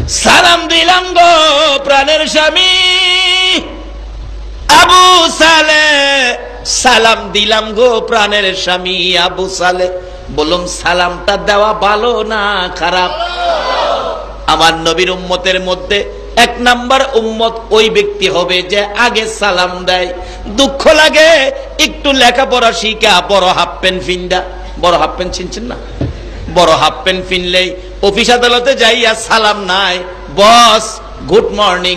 সালাম দিলাম গো প্রাণের স্বামী আবু সালে, সালাম দিলাম গো প্রাণের স্বামী আবু সালে। বলুন সালামটা দেওয়া ভালো না খারাপ? আমার নবীর উম্মতের মধ্যে এক নাম্বার উম্মত ওই ব্যক্তি হবে যে আগে সালাম দেয়। দুঃখ লাগে একটু লেখাপড়া শিখা বড় হাফ প্যান্ট ফিন্দা, বড় হাফ প্যান্ট চিনছেন না, বড় হাফ প্যান্ট ফিনলেই অফিস আদালতে যাইয়া সালাম নাই, বস গুড মর্নিং,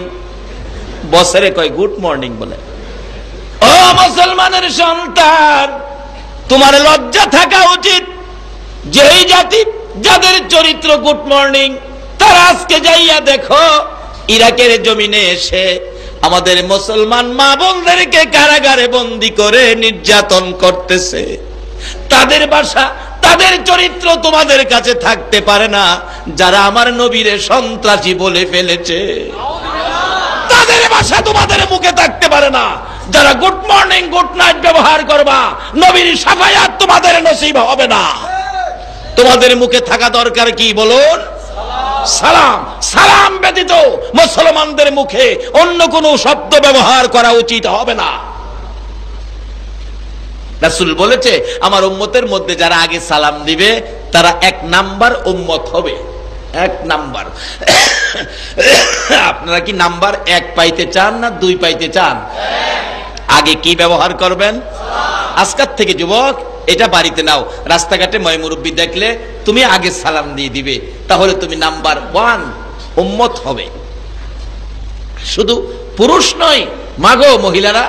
বসেরে কয় গুড মর্নিং বলে। ও মুসলমানের সন্তান, তোমার লজ্জা থাকা উচিত। যেই জাতি যাদের চরিত্র গুড মর্নিং, তারা আজকে যাইয়া দেখো ইরাকের জমিনে এসে আমাদের মুসলমান মা বোনদেরকে কারাগারে বন্দী করে নির্যাতন করতেছে। তাদের ভাষা, তাদের চরিত্র তোমাদের কাছে থাকতে পারে না। যারা আমার নবীরে সন্ত্রাসী বলে ফেলেছে, তাদের ভাষা তোমাদের মুখে থাকতে পারে না। যারা গুড মর্নিং গুড নাইট ব্যবহার করবা, নবীর শাফায়াত তোমাদের নসিব হবে না। তোমাদের মুখে থাকা দরকার কি বলুন? সালাম। সালাম ব্যতীত মুসলমানদের মুখে অন্য কোনো শব্দ ব্যবহার করা উচিত হবে না। রাসূল বলেছে আমার উম্মতের মধ্যে যারা আগে সালাম দিবে তারা এক নাম্বার উম্মত হবে। এক নাম্বার। আপনারা কি নাম্বার এক পাইতে চান না দুই পাইতে চান? আগে কি ব্যবহার করবেন? আজকাল থেকে যুবক এটা বাড়িতে নাও, রাস্তাঘাটে ময় মুরব্বী দেখলে তুমি আগে সালাম দিয়ে দিবে, তাহলে তুমি নাম্বার ওয়ান উম্মত হবে। শুধু পুরুষ নয়, মাগো মহিলারা,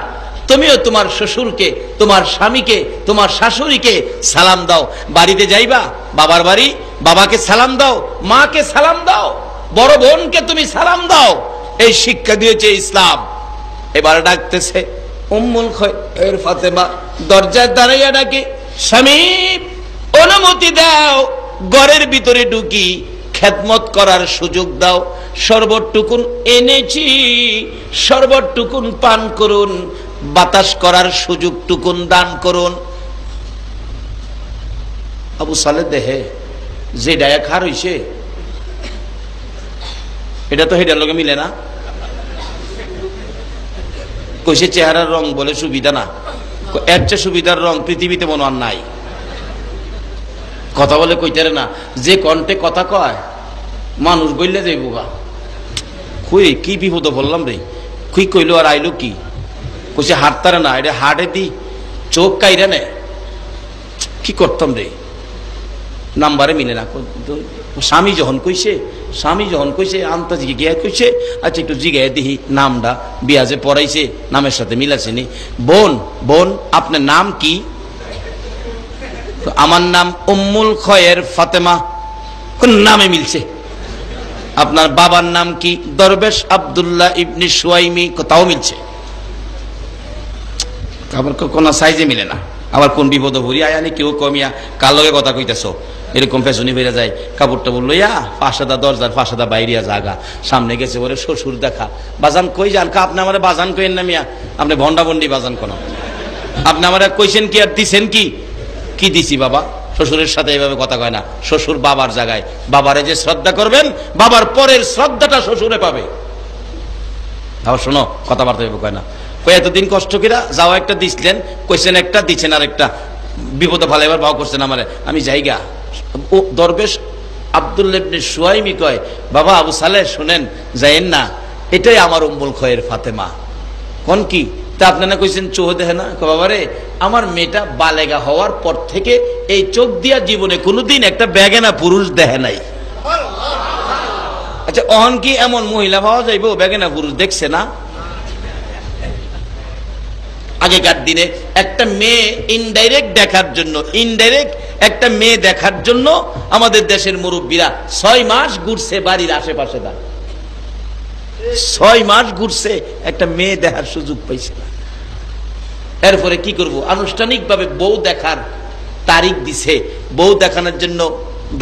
তুমিও তোমার শ্বশুরকে, তোমার স্বামীকে, তোমার শাশুড়িকে সালাম দাও। বাড়িতে যাইবা, বাবার বাড়ি, বাবাকে সালাম দাও, মাকে সালাম দাও, বড় বোনকে তুমি সালাম দাও। এই শিক্ষা দিয়েছে ইসলাম। এবার ডাকতেছে উম্মুল খৈর ফাতেমা, দরজায় দাঁড়াইয়া ডাকে স্বামী অনুমতি দাও, ঘরের ভিতরে ঢুকি, খেদমত করার সুযোগ দাও। শরবতটুকুন এনেছি, শরবতটুকুন পান করুন, বাতাস করার সুযোগটুকুন দান করুন। আবু সালে দেহে যে ডায়া খার হইছে, এটা তো হেডার লগে মিলে না। কইছে চেহারার রং বলে সুবিধা না, এর চেয়ে সুবিধার রং পৃথিবীতে মনে আর নাই। কথা বলে কইতারে না, যে কণ্ঠে কথা কয় মানুষ বললে যাইব গা। খুই কি বিপদ বললাম রে, খুই কইলো আর আইলো কি? কইছে হাঁটতারে না, এটা হাটে দি চোখ কাইরা নে, কি করতাম রে? নাম্বারে মিলে না। স্বামী যখন কইছে, স্বামী যখন কইছে আন্তাজি গিয়া কইছে আচ্ছা একটু জিগায় দিহি নামটা, বিয়াজে পড়াইছে নামের সাথে মিলাছে নি। বোন, বোন আপনার নাম কি? আমার নাম উম্মুল খয়ের ফাতেমা। কোন নামে মিলছে? আপনার বাবার নাম কি? দরবেশ আব্দুল্লাহ ইবনে সুয়াইমি। তাও মিলছে। আবার কোন সাইজে মিলে না। আবার কোন বিপদ ভরি আয়ানি কেউ কমিয়া কার লগে কথা কইতেছ এরকম ফেসুনি বেড়ে যায়। কাপড়টা বললো ইয়া ফাঁসাদা দরজার ফাঁসাদা বাইরিয়া জাগা, সামনে গেছে বলে শ্বশুর দেখা। বাজান কই যান? আপনি আমার বাজান কইেন না মিয়া, আপনি ভন্ডা ভন্ডি বাজান কোন? আপনি আমার কইছেন কি আর দিছেন কি? কি দিছি বাবা? শ্বশুরের সাথে এইভাবে কথা কয় না। শ্বশুর বাবার জায়গায়, বাবারে যে শ্রদ্ধা করবেন বাবার পরের শ্রদ্ধাটা শ্বশুরে পাবে। আবার শোনো, কথাবার্তা কয় না। কই এতদিন কষ্ট কিরা যাও একটা দিছিলেন, কইছেন একটা দিচ্ছেন আর একটা, বিপদে ভালো এবার ভাও করছেন আমারে, আমি যাইগা। ও দরবেশ আব্দুল্লাহ ইবনে সুয়াইমি কয় বাবা আবু সালেহ শুনেন, যাইেন না, এটাই আমার উম্মুল খয়ের ফাতেমা। কোন কি? তা আপনারা কইছেন চোখ দেখে না? বাবারে আমার মেয়েটা বালেগা হওয়ার পর থেকে এই চোখ দিয়া জীবনে কোনোদিন একটা বেগানা পুরুষ দেখে নাই। আচ্ছা অহন কি এমন মহিলা পাওয়া যাইব বেগানা পুরুষ দেখছে না? আগেকার দিনে একটা মেয়ে ইনডাইরেক্ট দেখার জন্য, ইনডাইরেক্ট একটা মেয়ে দেখার জন্য আমাদের দেশের মুরব্বীরা 6 মাস ঘুরছে বাড়ির আশেপাশে। 6 মাস ঘুরছে, একটা মেয়ে দেখার সুযোগ পাইছে না। এরপরে কি করব? আনুষ্ঠানিক ভাবে বউ দেখার তারিখ দিছে। বউ দেখানোর জন্য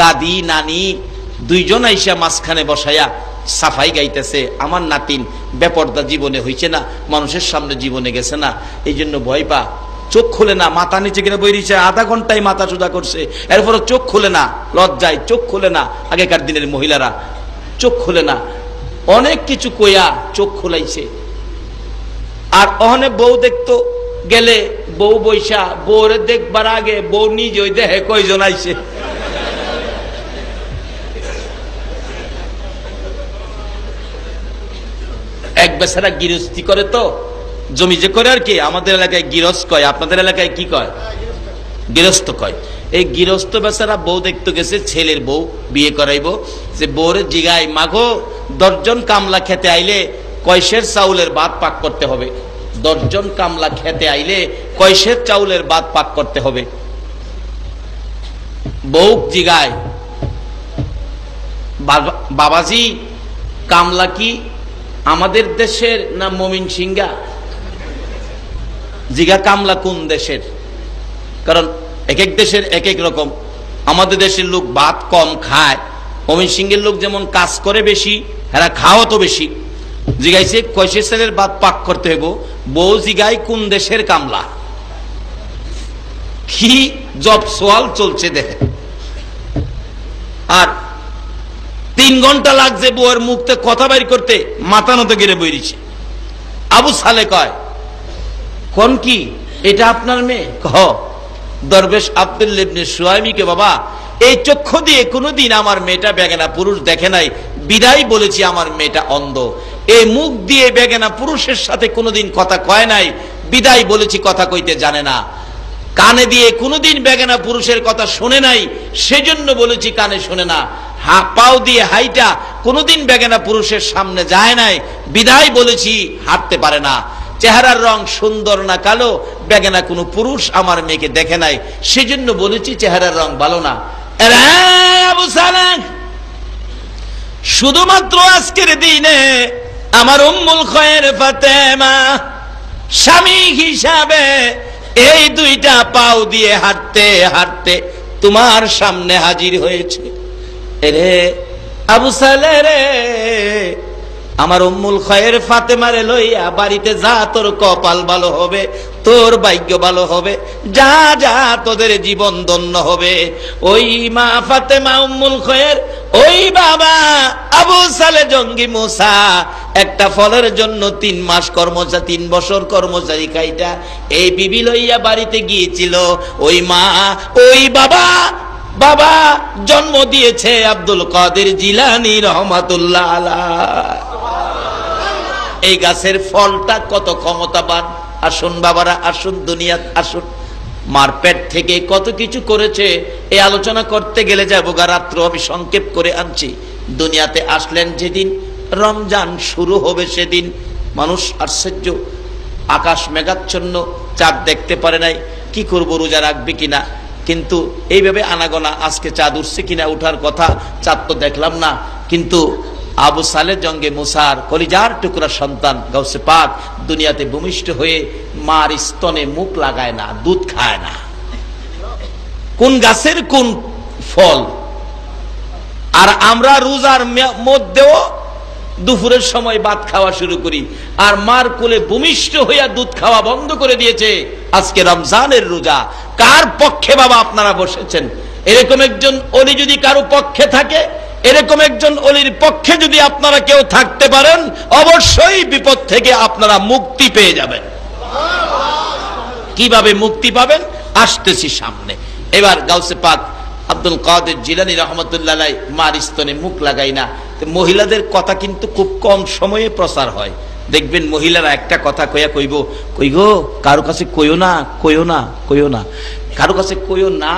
দাদি নানি দুইজন আইসা মাঝখানে বসায়া সাফাই গাইতেছে। আমার নাতিন বেপরদা জীবনে হইছে না, মানুষের সামনে জীবনে গেছে না, এই জন্য ভয় পা, চোখ খুলে না, মাথা নিচে কিনে বইছে, আধা ঘন্টায় মাথা সোজা করছে, এরপরে চোখ খুলে না, লজ্জায় চোখ খুলে না। আগেকার দিনের মহিলারা চোখ খুলে না, অনেক কিছু কইয়া চোখ খুলাইছে। আর ওখানে বউ দেখতো গেলে বউ বৈশা, বউরে দেখবার আগে বউ নিজে ওই দেখে কয়জন আইছে। এক বেচারা গৃহস্থী করে, তো জমি যে করে আর কি, আমাদের এলাকায় গৃহস্থ কয়, আপনাদের এলাকায় কি কয়? গৃহস্থ কয়। এই গৃহস্থ বেচারা বউ দেখতে গেছে, ছেলের বউ বিয়ে করাইবো, যে বউরে জিগাই, মাগো 10 জন কামলা খেতে আইলে কয়সের চাউলের ভাত পাক করতে হবে? 10 জন কামলা খেতে আইলে কয়সের চাউলের ভাত পাক করতে হবে? বউ জিগায়, বাবাজি কামলা কি আমাদের দেশের না মমিন সিংহা? জিগা কামলা কোন দেশের? কারণ এক এক দেশের এক এক রকম। আমাদের দেশের লোক ভাত কম খায়, মমিন সিংহের লোক যেমন কাজ করে বেশি, এরা খাওয়া তো বেশি। জিগাইছে কয়সের চালের ভাত পাক করতে হইব? বউ জিগাই কোন দেশের কামলা? কি জব সোয়াল চলছে দেখে। আর 3 ঘন্টা লাগছে বউয়ের মুখতে কথা বাইর করতে, মাথা নত গিরে বইরিছে। আবু সালে কয়, কোন কি এটা আপনার মেয়ে? কহ দরবেশ আব্দুল্লাহ ইবনে সুয়াইমিকে, বাবা এই চক্ষু দিয়ে কোনোদিন আমার মেয়েটা বেগানা পুরুষ দেখে নাই, বিদায় বলেছি আমার মেয়েটা অন্ধ। এই মুখ দিয়ে বেগানা পুরুষের সাথে কোনোদিন কথা কয় নাই, বিদায় বলেছি কথা কইতে জানে না। কানে দিয়ে কোনোদিন বেগানা পুরুষের কথা শুনে নাই, সেজন্য বলেছি কানে শুনে না। পাও দিয়ে হাইটা কোনোদিন বেগানা পুরুষের সামনে যায় নাই, বিদায় বলেছি হাঁটতে পারে না। চেহারার রং সুন্দর না কালো, বেগানা কোনো পুরুষ আমার মেয়েকে দেখে নাই, সেজন্য বলেছি চেহারার রং ভালো না। আবু সালেহ, শুধুমাত্র আজকের দিনে আমার উম্মুল খয়ের ফাতেমা স্বামী হিসাবে এই 2টা পাও দিয়ে হাঁটতে হাঁটতে তোমার সামনে হাজির হয়েছে। এরে আবু সালেহ রে, আমার উম্মুল খয়ের ফাতেমারে লইয়া বাড়িতে যা, তোর কপাল ভালো হবে, তোর ভাগ্য ভালো হবে, যা যা তোদের জীবন ধন্য হবে। ওই মা ফাতেমা উম্মুল খয়ের, ওই বাবা আবু সালেহ জঙ্গি মুসা একটা ফলের জন্য 3 মাস কর্মচারী, 3 বছর কর্মচারী কাইটা এই বিবি লইয়া বাড়িতে গিয়েছিল। ওই মা ওই বাবা, বাবা জন্ম দিয়েছে আব্দুল কাদের জিলানী রহমাতুল্লাহ আলাইহি। এই গাছের ফলটা কত ক্ষমতাবান। আসুন বাবারা, আসুন দুনিয়া, আসুন। মার পেট থেকে কত কিছু করেছে, এই আলোচনা করতে গেলে যাবো গা রাত্র, আমি সংক্ষেপ করে আনছি। দুনিয়াতে আসলেন যেদিন রমজান শুরু হবে সেদিন মানুষ আশ্চর্য, আকাশ মেঘাচ্ছন্ন, চাঁদ দেখতে পারে নাই, কি করব রোজা রাখবে কিনা। কিন্তু এইভাবে আনাগোনা, আজকে চাঁদ উঠছে কিনা, উঠার কথা, চাঁদ তো দেখলাম না। কিন্তু আবু সালেহ জঙ্গে মুসার কলিজার টুকরা সন্তান গাউসে পাক দুনিয়াতে ভূমিষ্ঠ হয়ে মার স্তনে মুখ লাগায় না, দুধ খায় না। কোন গাছের কোন ফল। আর আমরা রোজার মধ্যেও দুপুরের সময় ভাত খাওয়া শুরু করি, আর মার কোলে ভূমিষ্ঠ হইয়া দুধ খাওয়া বন্ধ করে দিয়েছে। আজকে রমজানের রোজা, কার পক্ষে বাবা আপনারা বসেছেন? এরকম একজন অলি যদি কারো পক্ষে থাকে, এরকম একজন অলির পক্ষে যদি আপনারা কেউ থাকতে পারেন, অবশ্যই বিপদ থেকে আপনারা মুক্তি পেয়ে যাবেন। কিভাবে মুক্তি পাবেন আসতেছি সামনে। এবার গাউসে পাক আব্দুল কাদের জিলানী রহমাতুল্লাহ আলাইহি মার স্তনে মুখ লাগাই না। মহিলাদের কথা কিন্তু খুব কম সময়ে প্রচার হয়। দেখবেন মহিলারা একটা কথা কইয়া কইব, কই গো কারো কাছে কইও না, কইও না, কইও না, কারো কাছে কইও না,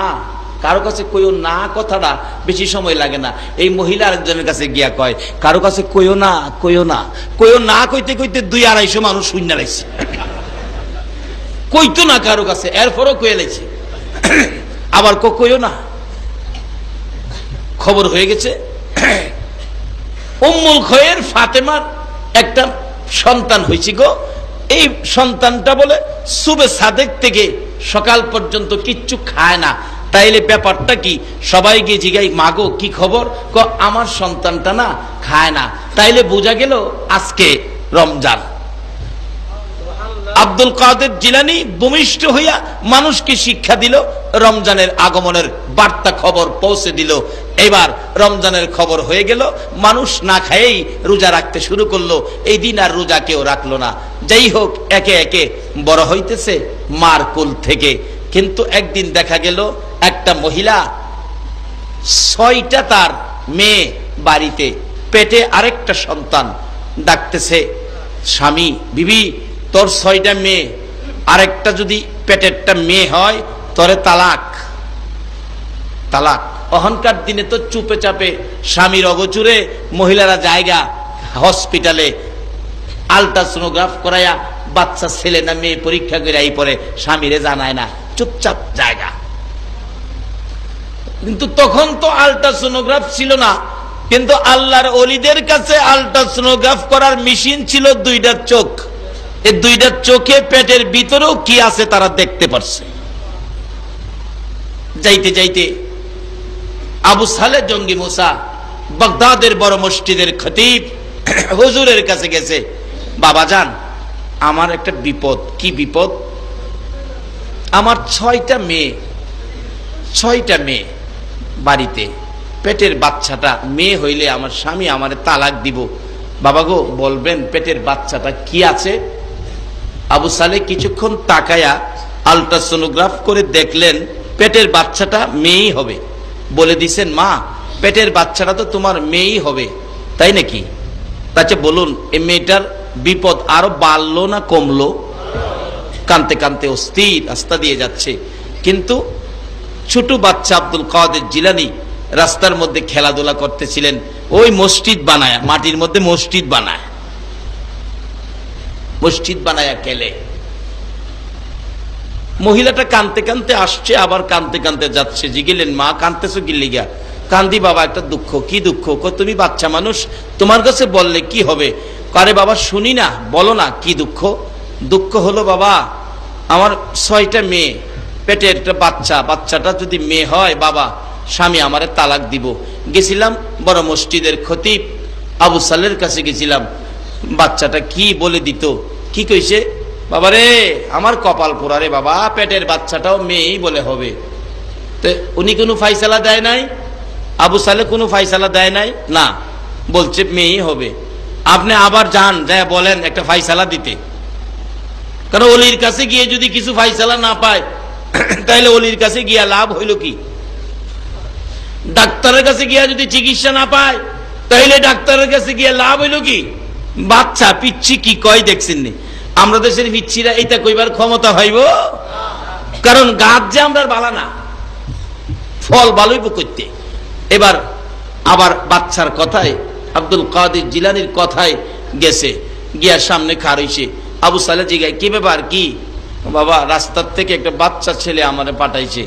কারো কাছে কইও না, কথাটা বেশি সময় লাগে না। এই মহিলা আরেকজনের কাছে গিয়া কয়, কারো কাছে কইও না, কইও না, কইও না, কইতে কইতে 200-250 মানুষ শূন্য লাইছে, কইতো না কারো কাছে, এরপরও কয়ে লাইছে। আবার কইও না, খবর হয়ে গেছে উম্মুল খয়ের ফাতেমার একটা সন্তান হয়েছে গো। এই সন্তানটা বলে সুবে সাদেক থেকে সকাল পর্যন্ত কিচ্ছু খায় না। তাইলে ব্যাপারটা কি? সবাই গিয়ে জিগাই, মাগো কি খবর? আমার সন্তানটা না খায় না। তাইলে বোঝা গেল আজকে রমজান। আব্দুল কাদের জিলানী ভূমিষ্ঠ হইয়া মানুষকে শিক্ষা দিল, রমজানের আগমনের বার্তা খবর পৌঁছে দিল। এবার রমজানের খবর হয়ে গেল, মানুষ না খায়েই রোজা রাখতে শুরু করলো। এই দিন আর রোজা কেউ রাখলো না। যাই হোক, একে একে বড় হইতেছে মার কোল থেকে। কিন্তু একদিন দেখা গেল একটা মহিলা, 6টা তার মেয়ে বাড়িতে, পেটে আরেকটা সন্তান। ডাকতেছে স্বামী, বিবি তোর 6টা মেয়ে, আরেকটা যদি পেটেরটা মেয়ে হয় তোরে তালাক। তালাক। অহংকার দিনে তো চুপে চাপে স্বামীর অগোচরে মহিলারা জায়গা হসপিটালে আলট্রাসোনোগ্রাফ করাইয়া বাচ্চা ছেলে না মেয়ে পরীক্ষা করে এই পরে স্বামীরে জানায় না, চুপচাপ জায়গা। কিন্তু তখন তো আলট্রাসোনোগ্রাফ ছিল না, কিন্তু আল্লাহর ওলিদের কাছে আলট্রাসোনোগ্রাফ করার মেশিন ছিল 2টা চোখ। এই 2টা চোখে পেটের ভিতরেও কি আছে তারা দেখতে পারছে। যাইতে যাইতে আবু সালেহ জঙ্গি মুসা, বাগদাদের বড় মসজিদের খতিব, হুজুরের কাছে গেছে। বাবা যান, আমার একটা বিপদ। কি বিপদ? আমার 6টা মেয়ে বাড়িতে, পেটের বাচ্চাটা মেয়ে হইলে আমার স্বামী আমারে তালাক দিব। বাবা গো, বলবেন পেটের বাচ্চাটা কি আছে? আবু সালেহ কিছুক্ষণ তাকায়া আলট্রাসোনোগ্রাফ করে দেখলেন পেটের বাচ্চাটা মেয়েই হবে। বলে দিছেন, মা পেটের বাচ্চাটা তো তোমার মেয়েই হবে, তাই নাকি? তাছে বলুন, এই মেয়েটার বিপদ আরো বাড়লো না কমলো? কানতে কানতে অস্থির রাস্তা দিয়ে যাচ্ছে। কিন্তু ছোট বাচ্চা আব্দুল কাদের জিলানী রাস্তার মধ্যে খেলাধুলা করতেছিলেন। ওই মসজিদ বানায়, মাটির মধ্যে মসজিদ বানায় খেলে। মহিলাটা কানতে কানতে আসছে, আবার কানতে কানতে যাচ্ছে। জিগেলেন, মা কানতেছো কি লিগা? কান্দি বাবা, একটা দুঃখ। কি দুঃখ? তুমি বাচ্চা মানুষ, তোমার কাছে বললে কি হবে? আরে বাবা শুনি না, বলো না কি দুঃখ? দুঃখ হলো বাবা, আমার 6টা মেয়ে, পেটে একটা বাচ্চা, বাচ্চাটা যদি মেয়ে হয় বাবা, স্বামী আমারে তালাক দিব। গেছিলাম বড় মসজিদের খতিব আবু সালের কাছে গেছিলাম, বাচ্চাটা কি বলে দিত। কি কইছে? বাবা রে, আমার কপাল পোড়া রে বাবা, পেটের বাচ্চাটাও মেয়েই বলে হবে। তো উনি কোনো ফাইসালা দেয় নাই? আবু সালেহ কোনো ফাইসালা দেয় নাই? না, বলছে মেয়েই হবে। আপনি আবার যান, যায় বলেন একটা ফাইসালা দিতে। কারণ অলির কাছে গিয়ে যদি কিছু ফাইসালা না পায়, তাহলে অলির কাছে গিয়া লাভ হইল কি? ডাক্তারের কাছে গিয়া যদি চিকিৎসা না পায়, তাহলে ডাক্তারের কাছে গিয়া লাভ হইল কি? বাচ্চা পিচ্ছি কি কয় দেখছেন নি? আমরা দেশের পিচ্ছিরা এইটা কইবার ক্ষমতা হইব? কারণ গাছ যে আমরা বালা না, ফল ভালোই করতে। এবার আবার বাচ্চার কথায়, আব্দুল কাদের জিলানীর কথায় গেছে, গিয়া সামনে খার হইছে। আবু সালেহ জিগায়, কি ব্যাপার কি? বাবা রাস্তার থেকে একটা বাচ্চা ছেলে আমারে পাঠাইছে,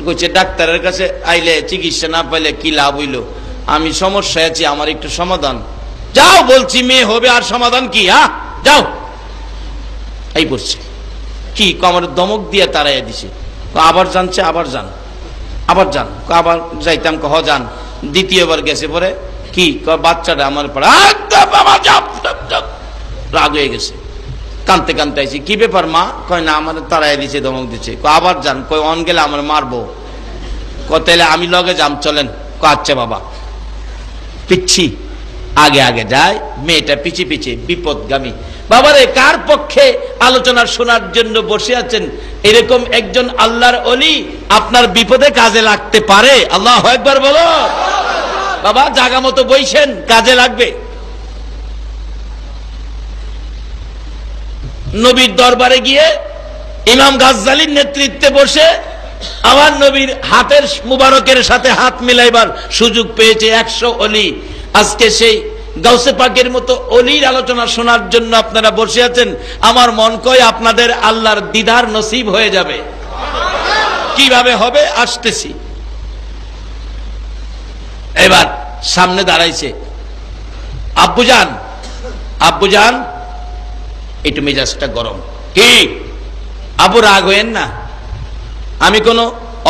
কইছে ডাক্তারের কাছে আইলে চিকিৎসা না পাইলে কি লাভ হইল? আমি সমস্যা আছি, আমার একটু সমাধান। যাও বলছি, মেয়ে হবে আর সমাধান কি? হ্যাঁ যাও। এই পড়ছে কি আমার দমক দিয়ে তাড়াইয়া দিছে। আবার জানছে, আবার যান, আবার যান, আবার যাইতাম, কহ যান। দ্বিতীয়বার গেছে পরে কি বাচ্চাটা আমার পড়া রাগ হয়ে গেছে, কানতে কানতে আইছি। কি ব্যাপার মা? কয় না, আমার তাড়াইয়া দিছে, দমক দিচ্ছে। আবার যান, কয় অন গেলে আমার মারবো। তাইলে আমি লগে যাম, চলেন। আচ্ছা বাবা। পিচ্ছি আগে আগে যায়, মেয়েটা পিছে পিছে বিপদগামী। বাবারে, কার পক্ষে আলোচনা শোনার জন্য বসে আছেন? এরকম একজন আল্লাহর ওলি আপনার বিপদে কাজে লাগতে পারে। আল্লাহু আকবার বলো। বাবা জায়গা মতো বইছেন, কাজে লাগবে। নবীর দরবারে গিয়ে ইমাম গাজ্জালির নেতৃত্বে বসে আমার নবীর হাতের মুবারকের সাথে হাত মিলাইবার সুযোগ পেয়েছে 100 ওলি। আজকে সেই গাউসে পাকের মতো অলির আলোচনা শোনার জন্য আপনারা বসে আছেন। আমার মন কয় আপনাদের আল্লাহর দিদার নসিব হয়ে যাবে। কিভাবে হবে? আসতেছি। এবার সামনে দাঁড়াইছে আব্বুজান, আব্বুজান একটু মেজাজটা গরম। কি আবু, রাগ হইেন না, আমি কোনো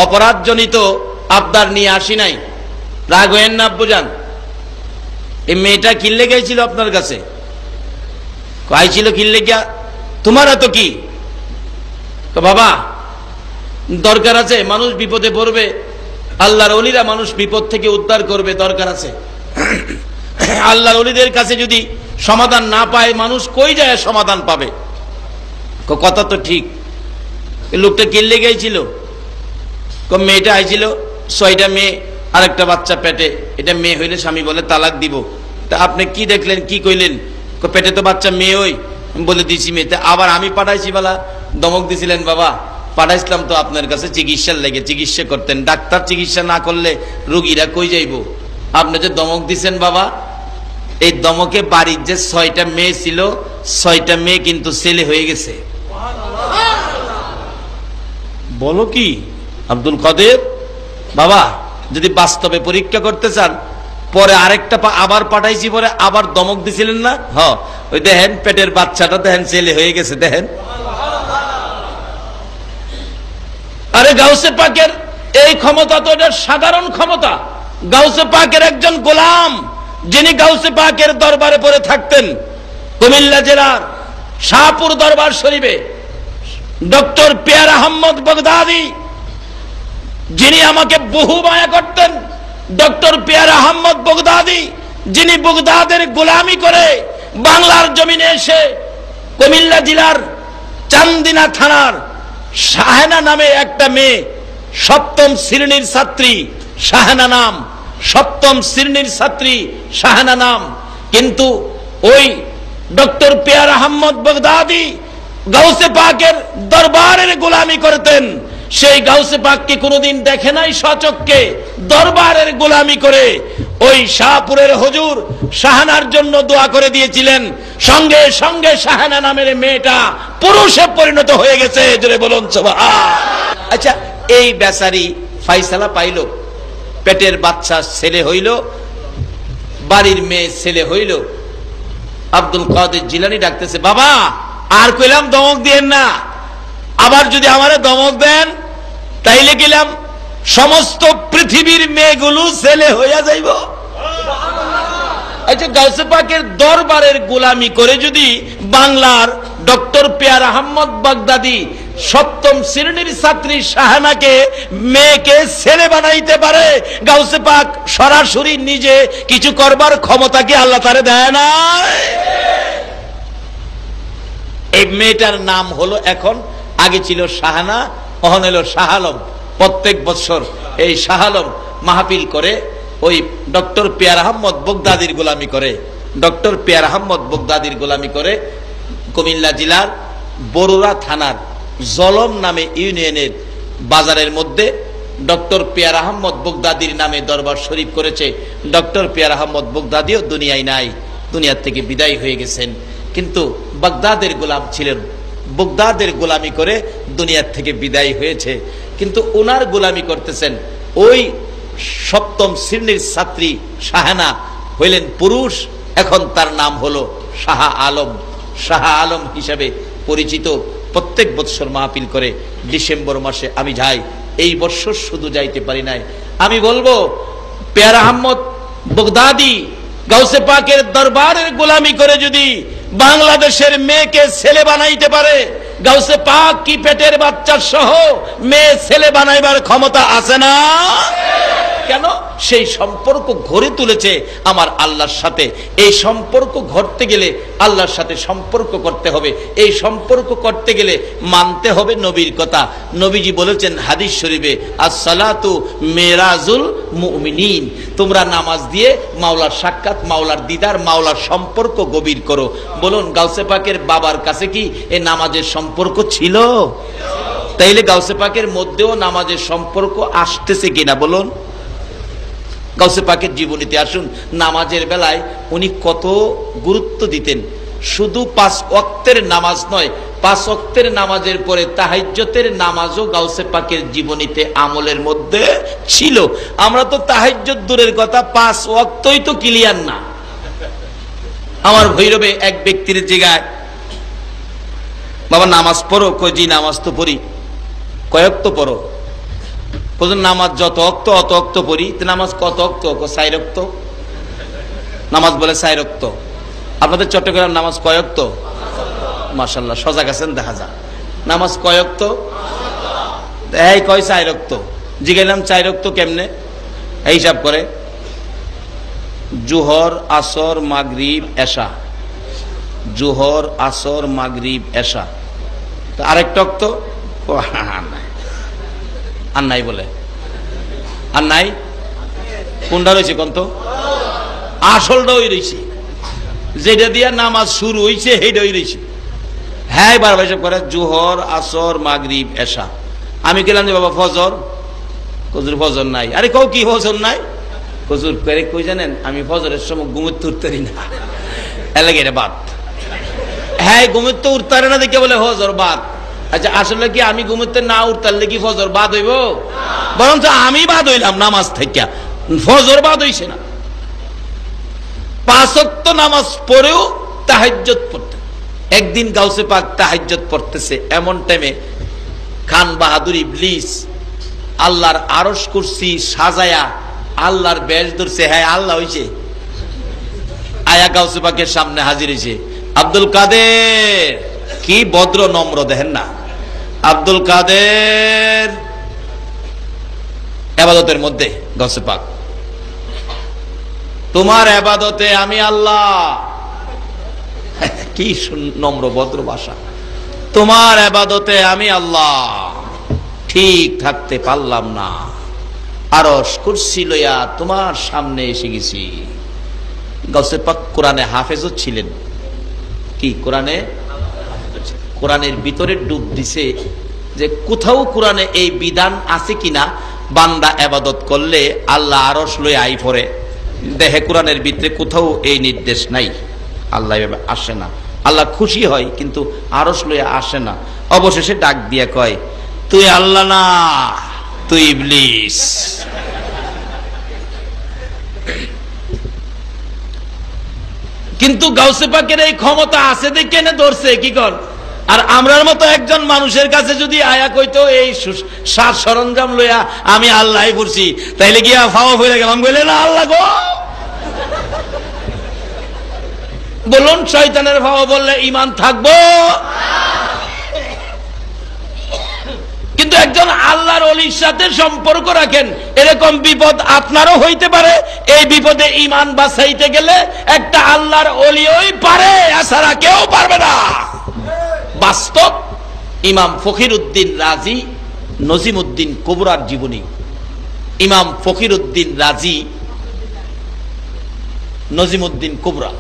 অপরাধজনিত আবদার নিয়ে আসি নাই, রাগ হইেন না আব্বুজান। এই মেয়েটা কিনলে গেছিল আপনার কাছে? আইছিল কিনলে গিয়া তোমার এত কি? তো বাবা দরকার আছে, মানুষ বিপদে পড়বে, আল্লাহর ওলিরা মানুষ বিপদ থেকে উদ্ধার করবে, দরকার আছে। আল্লাহর ওলিদের কাছে যদি সমাধান না পায়, মানুষ কই যায় সমাধান পাবে? কথা তো ঠিক। লোকটা কিনলে গেছিল, মেয়েটা আইছিল, 6টা মেয়ে আর একটা বাচ্চা পেটে। এটা মেয়ে হইলে স্বামী বলে তালাক দিব। তা আপনি কি দেখলেন, কি কইলেন? পেটে তো বাচ্চা মেয়ে, ওই বলে দিছি মেয়েতে। আবার আমি পাঠাইছি বলা, দমক দিছিলেন বাবা? পাঠাইছিলাম তো আপনার কাছে চিকিৎসার লেগে, চিকিৎসা করতেন। ডাক্তার চিকিৎসা না করলে রোগীরা কই যাইব? আপনি যে দমক দিছেন বাবা, এই দমকে বাড়ির যে 6টা মেয়ে ছিল, 6টা মেয়ে কিন্তু ছেলে হয়ে গেছে। বলো কি আব্দুল কাদের? বাবা যদি বাস্তবে পরীক্ষা করতে চান, পরে আরেকটা আবার পাঠাইছি, পরে আবার দমক দিছিলেন না? ওই দেখেন পেটের বাচ্চাটা দেখেন ছেলে হয়ে গেছে, দেখেন। আরে গাউসে পাকের এই ক্ষমতা তো এটা সাধারণ ক্ষমতা। গাউসে পাকের একজন গোলাম, যিনি গাউসে পাকের দরবারে পড়ে থাকতেন, কুমিল্লা জেলার শাহপুর দরবার শরীফে ডক্টর পিয়ার আহমদ বগদাদি, যিনি আমাকে বহু মায়া করতেন। ডক্টর পিয়ার আহমদ বগদাদি, যিনি বগদাদের গোলামি করে বাংলার জমিনে এসে কুমিল্লা জেলার চান্দিনা থানার শাহানা নামে একটা মেয়ে, 7ম শ্রেণীর ছাত্রী, শাহানা নাম, 7ম শ্রেণীর ছাত্রী শাহানা নাম। কিন্তু ওই doctor peer Ahmad Baghdadi Ghause পাকের দরবারের গোলামি করতেন। সেই গাউসে পাককে কোনোদিন দেখে নাই সচক্ষে, দরবারের গোলামি করে ওই শাহপুরের হুজুর শাহানার জন্য দোয়া করে দিয়েছিলেন। সঙ্গে সঙ্গে শাহানা নামের মেয়েটা পুরুষে পরিণত হয়ে গেছে, জোরে বলুন সুবহান। আচ্ছা, এই বেচারি ফাইসালা পাইল, পেটের বাচ্চা ছেলে হইল, বাড়ির মেয়ে ছেলে হইল। আব্দুল কাদের জিলানী ডাকতেছে, বাবা আর কইলাম দমক দিয়েন না, আবার যদি আমারে দমক দেন তাইলে গেলাম সমস্ত পৃথিবীর মেয়েগুলো ছেলে হইয়া যাইব। আচ্ছা, গাউসে পাকের দরবারের গোলামি করে যদি বাংলার ডক্টর পিয়ার আহমদ বাগদাদি 7ম শ্রেণীর ছাত্রী শাহানাকে মেয়েকে ছেলে বানাইতে পারে, গাউসে পাক সরাসরি নিজে কিছু করবার ক্ষমতা কি আল্লাহ তারে দেয় না? এই মেয়েটার নাম হলো এখন, আগে ছিল শাহানা, এখন হলো শাহ আলম। প্রত্যেক বছর এই শাহ আলম মাহফিল করে, ওই ডক্টর পিয়ার আহমদ বগদাদির গোলামি করে। ডক্টর পিয়ার আহমদ বগদাদির গোলামি করে কুমিল্লা জেলার বরুড়া থানার জলম নামে ইউনিয়নের বাজারের মধ্যে ডক্টর পিয়ার আহমদ বগদাদির নামে দরবার শরীফ করেছে। ডক্টর পিয়ার আহমদ বগদাদিও দুনিয়ায় নাই, দুনিয়ার থেকে বিদায় হয়ে গেছেন। কিন্তু বাগদাদের গোলাম ছিলেন, বগদাদের গোলামি করে দুনিয়ার থেকে বিদায় হয়েছে। কিন্তু ওনার গোলামি করতেছেন ওই 7ম শ্রেণীর ছাত্রী শাহানা, হইলেন পুরুষ। এখন তার নাম হলো শাহ আলম। শাহ আলম হিসাবে পরিচিত। প্রত্যেক বছর মাহফিল করে, ডিসেম্বর মাসে আমি যাই। এই বছর শুধু যাইতে পারি নাই। আমি বলবো, পিয়ার আহমদ বগদাদি গাউসে পাকের দরবারের গোলামি করে যদি বাংলাদেশের মেয়েকে ছেলে বানাইতে পারে, গাউসে পাক কি পেটের বাচ্চা সহ মেয়ে ছেলে বানাইবার ক্ষমতা আছে না? কেন? সেই সম্পর্ক গড়ে তুলেছে আমার আল্লাহর সাথে। এই সম্পর্ক গড়তে গেলে আল্লাহর সাথে সম্পর্ক করতে হবে। এই সম্পর্ক করতে গেলে মানতে হবে নবীর কথা। নবীজি বলেছেন হাদিস শরীফে, আসসালাতু মেরাজুল মুমিনিন, তোমরা নামাজ দিয়ে মাওলার সাক্ষাৎ, মাওলার দিদার, মাওলার সম্পর্ক গভীর করো। বলুন, গাউসে পাকের বাবার কাছে কি এই নামাজের সম্পর্ক ছিল? তাইলে গাউসে পাকের মধ্যেও নামাজের সম্পর্ক আসতেছে কিনা বলুন? গাউসে পাকের জীবনীতে আসুন, নামাজের বেলায় উনি কত গুরুত্ব দিতেন। শুধু 5 ওয়াক্তের নামাজ নয়, 5 ওয়াক্তের নামাজের পরে তাহাজ্জুদের নামাজও গাউসে পাকের জীবনীতে আমলের মধ্যে ছিল। আমরা তো তাহাজ্জুদ দূরের কথা, 5 ওয়াক্তই তো ক্লিয়ার না। আমার ভৈরবে এক ব্যক্তির জায়গায়, বাবা নামাজ পড়ো? কই জি নামাজ তো পড়ি। কয়েক তো পড়ো? নামাজ যত অক্ত অত অক্ত পড়ি। নামাজ কত অক্ত? 4 অক্ত। নামাজ বলে 4 অক্ত। আপনাদের চট্টগ্রাম নামাজ কয় অক্ত? মাশাআল্লাহ সজাগ আছেন দেখা যায়। নামাজ কয় ওয়াক্ত? এই কয় 4 ওয়াক্ত। জিগাইলাম 4 ওয়াক্ত কেমনে? এই হিসাব করে জোহর আসর মাগরিব এশা, জোহর আসর মাগরিব এশা, তো আরেকটা ওয়াক্ত আর নাই বলে, আর নাই। কোনটা রয়েছে কোন তো? আসলটা ওই রয়েছে, যেটা দিয়া নামাজ শুরু হইছে সেইটাই রয়েছে। হ্যাঁ বারবার হিসাব করে জোহর আসর মাগরিব এশা। আমি গেলাম যে বাবা ফজর, হুজুর ফজর নাই। আরে কও কি ফজর নাই? হুজুর করে কই জানেন, আমি ফজরের সময় ঘুমোতে উঠতে না, এলাকা এটা বাদ। হ্যাঁ ঘুমোতে উঠতে না দেখে বলে ফজর বাদ। আচ্ছা আসলে কি আমি ঘুমোতে না উঠতারলে কি ফজর বাদ হইব? বরঞ্চ আমি বাদ হইলাম নামাজ থেকে, ফজর বাদ হইছে না। 5 ওয়াক্ত নামাজ পড়েও তাহাজ্জুদ পড়তে। একদিন গাউসে পাক তাহাজ্জুদ পড়তেছে, এমন টাইমে খান বাহাদুর ইবলিস আল্লাহর আরশ কুরসি সাজায়া আল্লাহর বেশ ধরছে। হ্যাঁ আল্লাহ হইছে, আয়া গাউসে পাকের সামনে হাজির হইছে। আব্দুল কাদের, কি ভদ্র নম্র দেখেন না। আব্দুল কাদের ইবাদতের মধ্যে গাউসে পাক, তোমার ইবাদতে আমি আল্লাহ। কি নম্র ভদ্র ভাষা, তোমার ইবাদতে আমি আল্লাহ, ঠিক থাকতে পারলাম না, আরশ কুরসি লইয়া তোমার সামনে এসে গেছি। গাউসে পাক কোরআনে হাফেজও ছিলেন। কি কোরআনে? কোরআনের ভিতরে ডুব দিছে যে কোথাও কোরআনে এই বিধান আছে কিনা বান্দা ইবাদত করলে আল্লাহ আরশ লইয়া আই পড়ে। দেখে কোরআনের ভিতরে কোথাও এই নির্দেশ নাই, আল্লাহ এভাবে আসে না। আল্লাহ খুশি হয় কিন্তু আরশ লইয়া আসে না। অবশেষে ডাক দিয়া কয়, তুই আল্লাহ না, তুই ইবলিস। কিন্তু গাউসে পাকের এই ক্ষমতা আছে দেখে না ধরছে কি কর। আর আমরার মতো একজন মানুষের কাছে যদি আয়া কইতো এই সাজ সরঞ্জাম লইয়া আমি আল্লাহ পড়ছি, তাইলে গিয়া ফাওয়া হয়ে গেলাম, বলে না আল্লাহ গো। বলুন শয়তানের ফাওয়া বললে ঈমান থাকবো? কিন্তু একজন আল্লাহর ওলির সাথে সম্পর্ক রাখেন, এরকম বিপদ আপনারও হইতে পারে। এই বিপদে ঈমান বাঁচাইতে গেলে একটা আল্লাহর ওলিই পারে, এছাড়া কেউ পারবে না। বাস্তব। ইমাম ফকিরউদ্দিন রাজি নজিমউদ্দিন কুবরার জীবনী। ইমাম ফকিরউদ্দিন রাজি নজিমউদ্দিন কুবরা।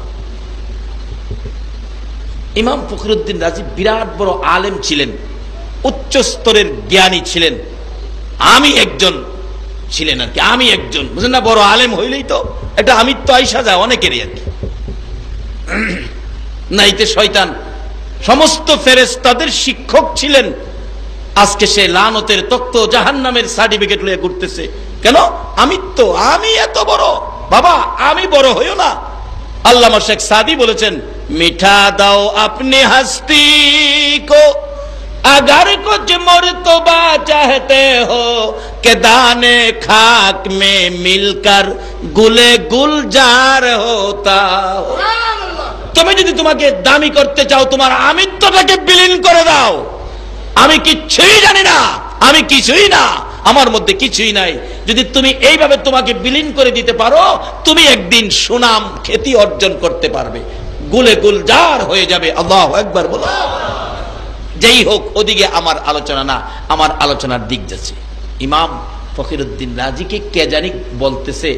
ইমাম ফকিরউদ্দিন রাজি বিরাট বড় আলেম ছিলেন, উচ্চ স্তরের জ্ঞানী ছিলেন। আমি একজন ছিলেন আর কি, আমি একজন, বুঝলেন না? বড় আলেম হইলেই তো এটা আমিত্ব আইসা যায় অনেকেরই আর কি। নাইতে শয়তান সমস্ত ফেরেশতাদের শিক্ষক ছিলেন। আজকে সে লানতের তক্ত জাহান্নামের সার্টিফিকেট লয়ে ঘুরতেছে। কেন? আমিত্ব, আমি এত বড়। বাবা আমি বড় হইও না। আল্লামা শেখ সাদি বলেছেন, মিঠা দাও আপনি হস্তি কো अगर कुछ मर्तबा चाहते हो कि दाने खाक में मिलकर गुले गुलजार होता हो। তুমি যদি তোমাকে দামি করতে চাও তোমার আমিত্বটাকে বিলীন করে দাও। আমি কিছুই জানি না, আমি কিছুই না, আমার মধ্যে কিছুই নাই। যদি তুমি এইভাবে তোমাকে বিলীন করে দিতে পারো, তুমি একদিন সুনাম খ্যাতি অর্জন করতে পারবে, গুলে গুলজার হয়ে যাবে। আল্লাহু আকবার বলো। যেই হোক, ওদিকে আমার আলোচনা না, আমার আলোচনার দিক যাচ্ছে। ইমাম ফকিরউদ্দিন রাজিকে কে জানি বলতেছে,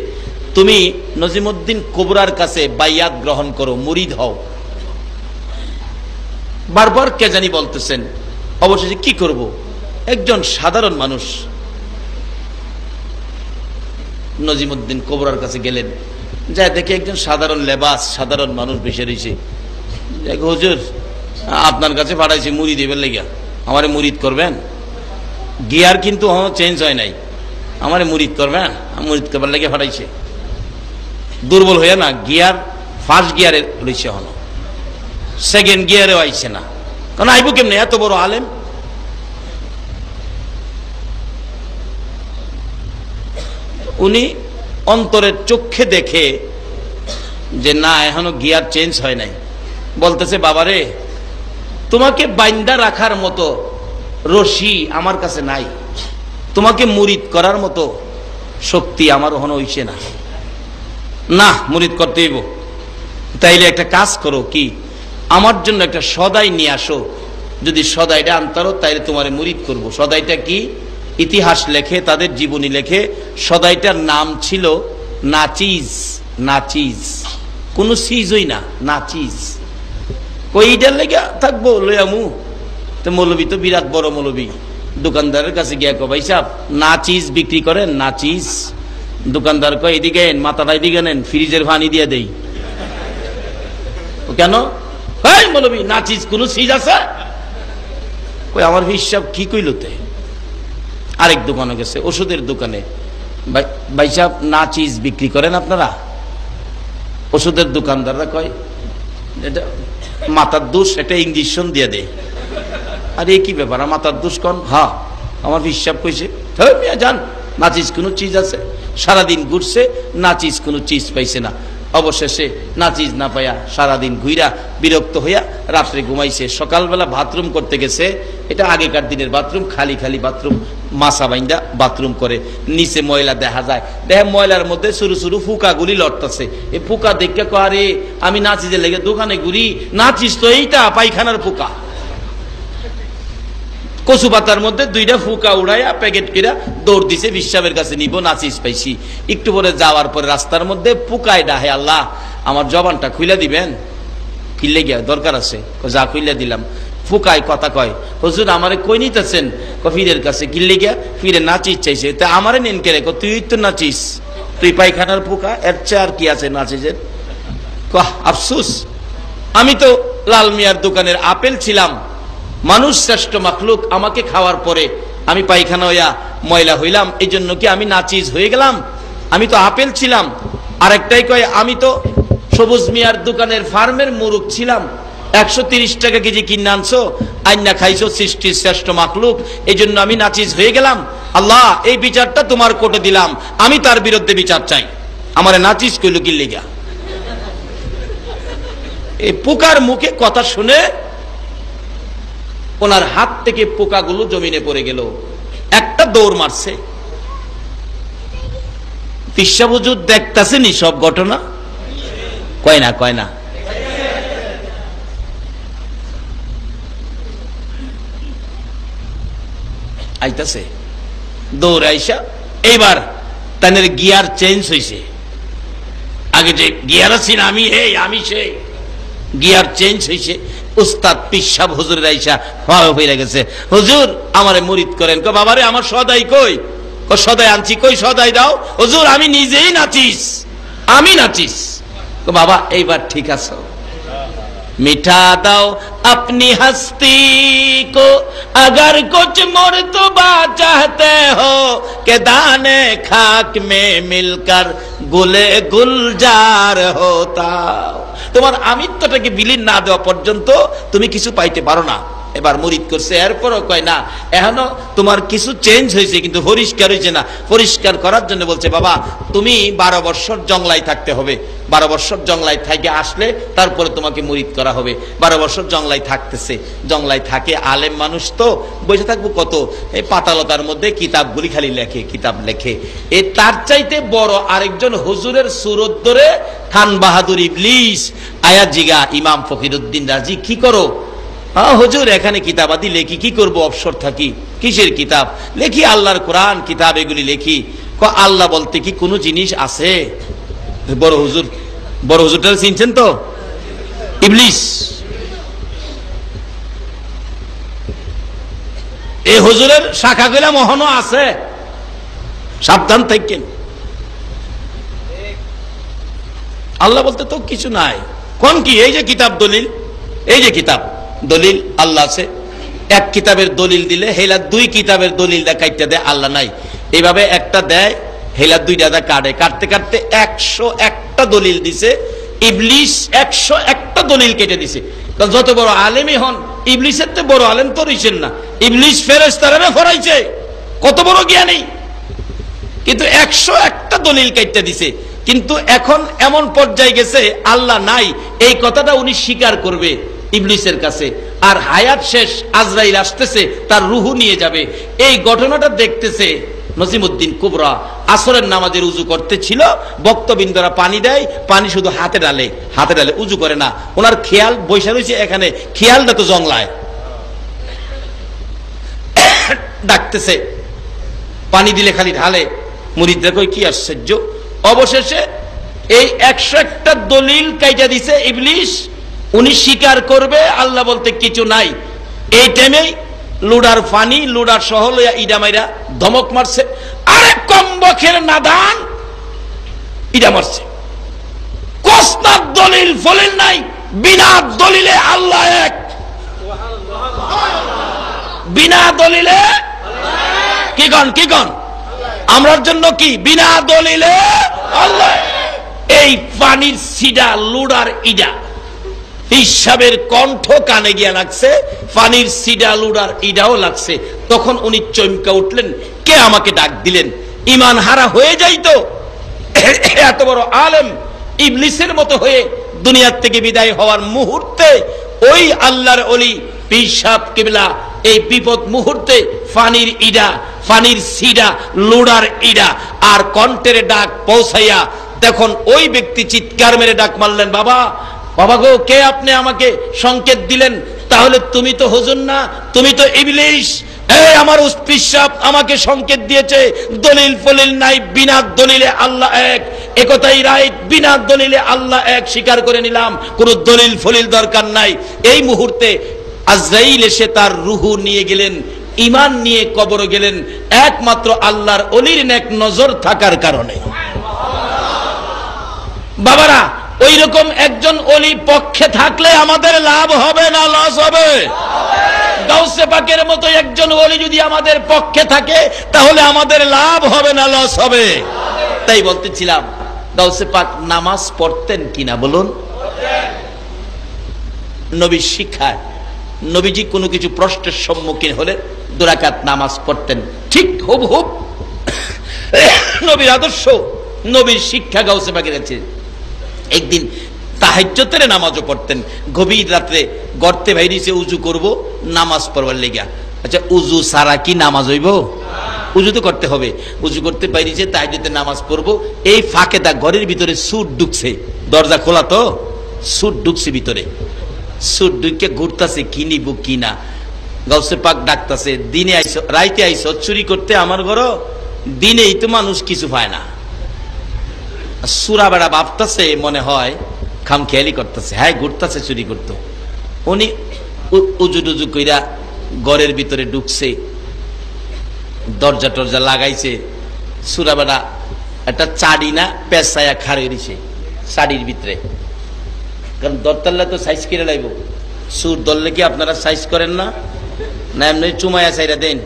তুমি নজিমউদ্দিন কুবরার কাছে বাইয়াত গ্রহণ করো, মুরিদ হও। বারবার কে জানি বলতেছেন। অবশেষে কি করব? একজন সাধারণ মানুষ নজিমউদ্দিন কুবরার কাছে গেলেন, যা দেখে একজন সাধারণ লেবাস, সাধারণ মানুষ বসে রয়েছে। হুজুর আপনার কাছে পাঠাইছি মুড়ি দেবেন লেগা, আমারে মুরিদ করবেন। গিয়ার কিন্তু চেঞ্জ হয় নাই, আমারে মুরিদ করবেন। মুরিদ করবার লেগে পাঠাইছে। দুর্বল হয়ে না, গিয়ার ফার্স্ট গিয়ারে রয়েছে, হন সেকেন্ড গিয়ারেও আইছে না। কারণ আইব কেমনে? এত বড় আলেম। উনি অন্তরের চোখে দেখে যে না, এখনো গিয়ার চেঞ্জ হয় নাই। বলতেছে, বাবারে তোমাকে বাইন্দা রাখার মতো রশি আমার কাছে নাই, তোমাকে মুরিদ করার মতো শক্তি আমার ওখানে হইছে না। না, মুরিদ করতে হইব। তাইলে একটা কাজ করো, কি আমার জন্য একটা সদাই নিয়ে আসো। যদি সদাইটা আনতারো তাইলে তোমারে মুরিদ করব। সদাইটা কি? ইতিহাস লেখে, তাদের জীবনী লেখে, সদাইটার নাম ছিল নাচিজ। নাচিজ কোনো সিজই না, নাচিজ। কইটার লেগে থাকবো লইয়ামু। তো মৌলবী তো বিরাট বড় মৌলবী, দোকানদারের কাছে গিয়া কো, ভাই সাহেব নাচিজ বিক্রি করেন? নাচিজ। দোকানদার কয় এদিকে মাথাটা এদিকে নেন, ফ্রিজের পানি দিয়ে দেই। কেন? এই মৌলবী নাচিজ কোন সিজ আছে? কই আমার হিসাব কি কইলতে। আরেক দোকানে গেছে, ওষুধের দোকানে, ভাই সাহেব নাচিজ বিক্রি করেন আপনারা? ওষুধের দোকানদাররা কয় এটা মাথার দোষ, এটা ইঞ্জেকশন দিয়ে দেয়। আরে কি ব্যাপার, মাথার দোষ কন? হ্যাঁ আমার হিসাব কইছে। যান, নাচিজ কোনো চিজ আছে? সারাদিন ঘুরছে, নাচিজ কোনো চিজ পাইছে না। অবশেষে নাচিজ না পাইয়া সারাদিন ঘুইরা বিরক্ত হইয়া রাত্রে ঘুমাইছে। সকালবেলা বাথরুম করতে গেছে, এটা আগেকার দিনের বাথরুম, খালি খালি বাথরুম, মাছা বাইন্দা বাথরুম করে, নিচে ময়লা দেখা যায়, দেখে ময়লার মধ্যে সরু সরু ফুকাগুলি লড়তেছে। এই ফুকা দেখে আরে আমি নাচিজের লেগে দোকানে ঘুরি, নাচিজ তো এইটা পায়খানার ফুকা। কচু পাতার মধ্যে দুইটা ফুকা উড়াইয়া প্যাকেট কিরা দৌড় দিছে, বিশ্বাবের কাছে নিব, নাচিজ পাইছি। একটু পরে যাওয়ার পরে রাস্তার মধ্যে ফুকায় ডাহে, আল্লাহ আমার জবানটা খুইলা দিবেন। কিনলে গিয়া দরকার আছে, যা খুইলা দিলাম। ফুকায় কথা কয়, হুজুর আমারে কই নিতেছেন? ফিরের কাছে। কিনলে গিয়া ফিরে নাচিজ চাইছে। তা আমারে নেন কে রে? তুই তো নাচিস, তুই পায়খানার ফুকা, এর চেয়ে আর কি আছে নাচিজের? আফসুস, আমি তো লাল মিয়ার দোকানের আপেল ছিলাম, মানুষ শ্রেষ্ঠ মাখলুক, আমাকে খাওয়ার পরে আমি পায়খানা হইয়া ময়লা হইলাম, এই জন্য কি আমি নাচিজ হয়ে গেলাম? আমি তো আপেল ছিলাম। আরেকটাই কয় আমি তো সবুজ মিয়ার দোকানের ফার্মের মুরুখ ছিলাম, 130 টাকা কেজি কিনে আনছো, আইনা খাইছো, সৃষ্টির শ্রেষ্ঠ মাখলুক, এই জন্য আমি নাচিজ হয়ে গেলাম। আল্লাহ এই বিচারটা তোমার কোর্টে দিলাম, আমি তার বিরুদ্ধে বিচার চাই। আমার নাচিজ কইল কি লেগা? এই পোকার মুখে কথা শুনে ওনার হাত থেকে পোকাগুলো জমিনে পড়ে গেল। একটা দৌড় মারছে। পিসা হুজুর দেখতাছেনি সব ঘটনা? কয় না, কয় না। আইতাছে দৌড় আইসা, এইবার তাদের গিয়ার চেঞ্জ হয়েছে। আগে যে গিয়ার ছিল আমি এই আমি সেই, গিয়ার চেঞ্জ হয়েছে। উস্তাদ পিসাব হুজুরের আইসা হয়ে গেছে, হুজুর আমারে মুরিদ করেন। কো বাবারে আমার সদাই কই? কো সদাই আনছি। কই সদাই দাও? হুজুর আমি নিজেই নাচিস, আমি নাচিস। কো বাবা এইবার ঠিক আছে, মিঠা দাও अपनी हस्ती को अगर कुछ मुर्तबा चाहते हो कि दाने खाक में मिलकर गुले गुलजार होता। তোমার আমিত্বটাকে বিলীন না দেওয়া পর্যন্ত তুমি কিছু পাইতে পারো না। এবার মুরিদ করছে, এরপরও কয় না এখনো তোমার কিছু চেঞ্জ হয়েছে, কিন্তু পরিষ্কার হয়েছে না। পরিষ্কার করার জন্য বলছে বাবা তুমি 12 বছর জংলায় থাকতে হবে, 12 বছর জংলায় থেকে আসলে তারপরে তোমাকে মুরিদ করা হবে। 12 বছর জংলায় থাকতেছে, জংলায় থাকে, আলেম মানুষ তো বসে থাকবো কত, এই পাতালতার মধ্যে কিতাবগুলি খালি লেখে, কিতাব লেখে। এ তার চাইতে বড় আরেকজন হুজুরের সুরত ধরে খান বাহাদুর ইবলিস আয়া জিগা ইমাম ফকিরউদ্দিন রাজি, কি করো? হুজুর এখানে কিতাবাদি লেখি, কি করব, অবসর থাকি। কিসের কিতাব? লেখি আল্লাহর কোরআন কিতাব, এগুলি লেখি। আল্লাহ বলতে কি কোনো জিনিস আছে? বড় হুজুর, বড় হুজুরটা চিনছেন তো? ইবলিস। এই হুজুরের শাখা গুলা মহনও আছে, সাবধান থাকেন। আল্লাহ বলতে তো কিছু নাই। কোন কি? এই যে কিতাব দলিল, এই যে কিতাব দলিল আল্লাহ আছে। এক কিতাবের দলিল দিলে হেলা 2 কিতাবের দলিল দেখাইতে দেয়, আল্লাহ নাই। এইভাবে একটা দেয়, হেলা 2টা দা কাটে, কাটতে কাটতে 101টা দলিল দিছে। ইবলিস 101টা দলিল কেটে দিছে। কারণ যত বড় আলেমই হন, ইবলিসের তো বড় আলেম তো রইছেন না। ইবলিস ফেরেশতারে ফরাইছে, কত বড় জ্ঞানী, কিন্তু 101টা দলিল কেটে দিছে। কিন্তু এখন এমন পর্যায়ে গেছে আল্লাহ নাই, এই কথাটা উনি স্বীকার করবে ইবলিসের কাছে। আর হায়াত শেষ, আজরাইল আসতেছে তার রুহু নিয়ে যাবে। এই ঘটনাটা দেখতেছে নজিমউদ্দিন কুবরা। আসরের নামাজের উজু করতে ছিল, বক্তবিন্দরা পানি দেয়, পানি শুধু হাতে ডালে, উজু করে না। ওনার খেয়াল বৈশা রয়েছে এখানে, খেয়ালটা তো জংলায়। ডাকতেছে, পানি দিলে খালি ঢালে। মুরিদরা কই কি আশ্চর্য। অবশেষে এই 101টা দলিল কাইটা দিছে ইবলিশ। উনি স্বীকার করবে আল্লাহ বলতে কিছু নাই। এই টাইমে লুডার ফানি, লুডার সহ লইয়া ইডা মাইরা ধমক মারছে। আরে কমবখের নাদান, ইডা মারছে। কসনার দলিল ফলিল নাই, বিনা দলিলে আল্লাহ এক। বিনা দলিলে কি গণ আমরার জন্য কি? বিনা দলিলে আল্লাহ। এই পানির সিডা লুডার ইডা হিসাবের কণ্ঠ কানে গিয়া লাগছে, পানির সিডা লুডার ইডাও লাগছে। তখন উনি চমকা উঠলেন, কে আমাকে ডাক দিলেন? ইমান হারা হয়ে যাইতো। এত বড় আলেম ইবলিসের মতো হয়ে দুনিয়ার থেকে বিদায় হওয়ার মুহূর্তে ওই আল্লাহর ওলি পীর সাহেব কিবলা এই বিপদ মুহূর্তে পানির ইডা, পানির সিডা, লুডার ইডা আর কণ্ঠের ডাক পৌঁছাইয়া দেখুন ওই ব্যক্তি চিৎকার মেরে ডাক মারলেন, বাবা বাবা গো, কে আপনি আমাকে সংকেত দিলেন? তাহলে তুমি তো হুজুর না, তুমি তো ইবলিশ। এই আমার পীর সাহেব আমাকে সংকেত দিয়েছে, দলিল ফলিল নাই, বিনা দলিলে আল্লাহ এক। একথাই রাইট, বিনা দলিলে আল্লাহ এক স্বীকার করে নিলাম, কোনো দলিল ফলিল দরকার নাই। এই মুহূর্তে আজরাইল এসে তার রুহু নিয়ে গেলেন, ঈমান নিয়ে কবরে গেলেন, একমাত্র আল্লাহর ওলির নেক নজর থাকার কারণে। বাবারা, ওই রকম একজন ওলি পক্ষে থাকলে আমাদের লাভ হবে না লস হবে? গাউসে পাকের মতো একজন ওলি যদি আমাদের পক্ষে থাকে তাহলে আমাদের লাভ হবে না লস হবে? তাই বলতেছিলাম, গাউসে পাক নামাজ পড়তেন কিনা বলুন? নবীর শিক্ষায় নবীজি কোনো কিছু প্রশ্নের সম্মুখীন হলে 2 রাকাত নামাজ পড়তেন, ঠিক হুবহুব নবীর আদর্শ, নবীর শিক্ষা গাউসে পাকের আছে। একদিন তাহাজ্জুদের নামাজও পড়তেন। গভীর রাত্রে গর্তে বাইরেছে উজু করব নামাজ পড়বার লেগা। আচ্ছা, উজু সারা কি নামাজ হইব? উজু তো করতে হবে। উজু করতে বাইরেছে, তাহাজ্জুদের নামাজ পড়বো। এই ফাঁকে তা ঘরের ভিতরে সুট ঢুকছে, দরজা খোলা তো, সুট ঢুকছে ভিতরে। সুট ঢুকে ঘুরতেছে, কি নিব কি না। গাউসে পাক ডাকতেছে, দিনে আইসো, রাইতে আইসো চুরি করতে আমার ঘর? দিনেই তো মানুষ কিছু পায় না। সুরা বেড়া ভাবতেছে, মনে হয় খামখেয়ালি করতেছে, হ্যাঁ ঘুরতেছে চুরি করতো। উনি উজু টুজু কইরা ঘরের ভিতরে ঢুকছে, দরজা টরজা লাগাইছে। সুরা বেড়া একটা চাড়ি না পেঁচায়া খাড়ে দিছে চাড়ির ভিতরে, কারণ দরতাল্লা তো সাইজ করে লাইব। সুর ধরলে কি আপনারা সাইজ করেন না? না এমনি চুমায়া চাইরা দেন?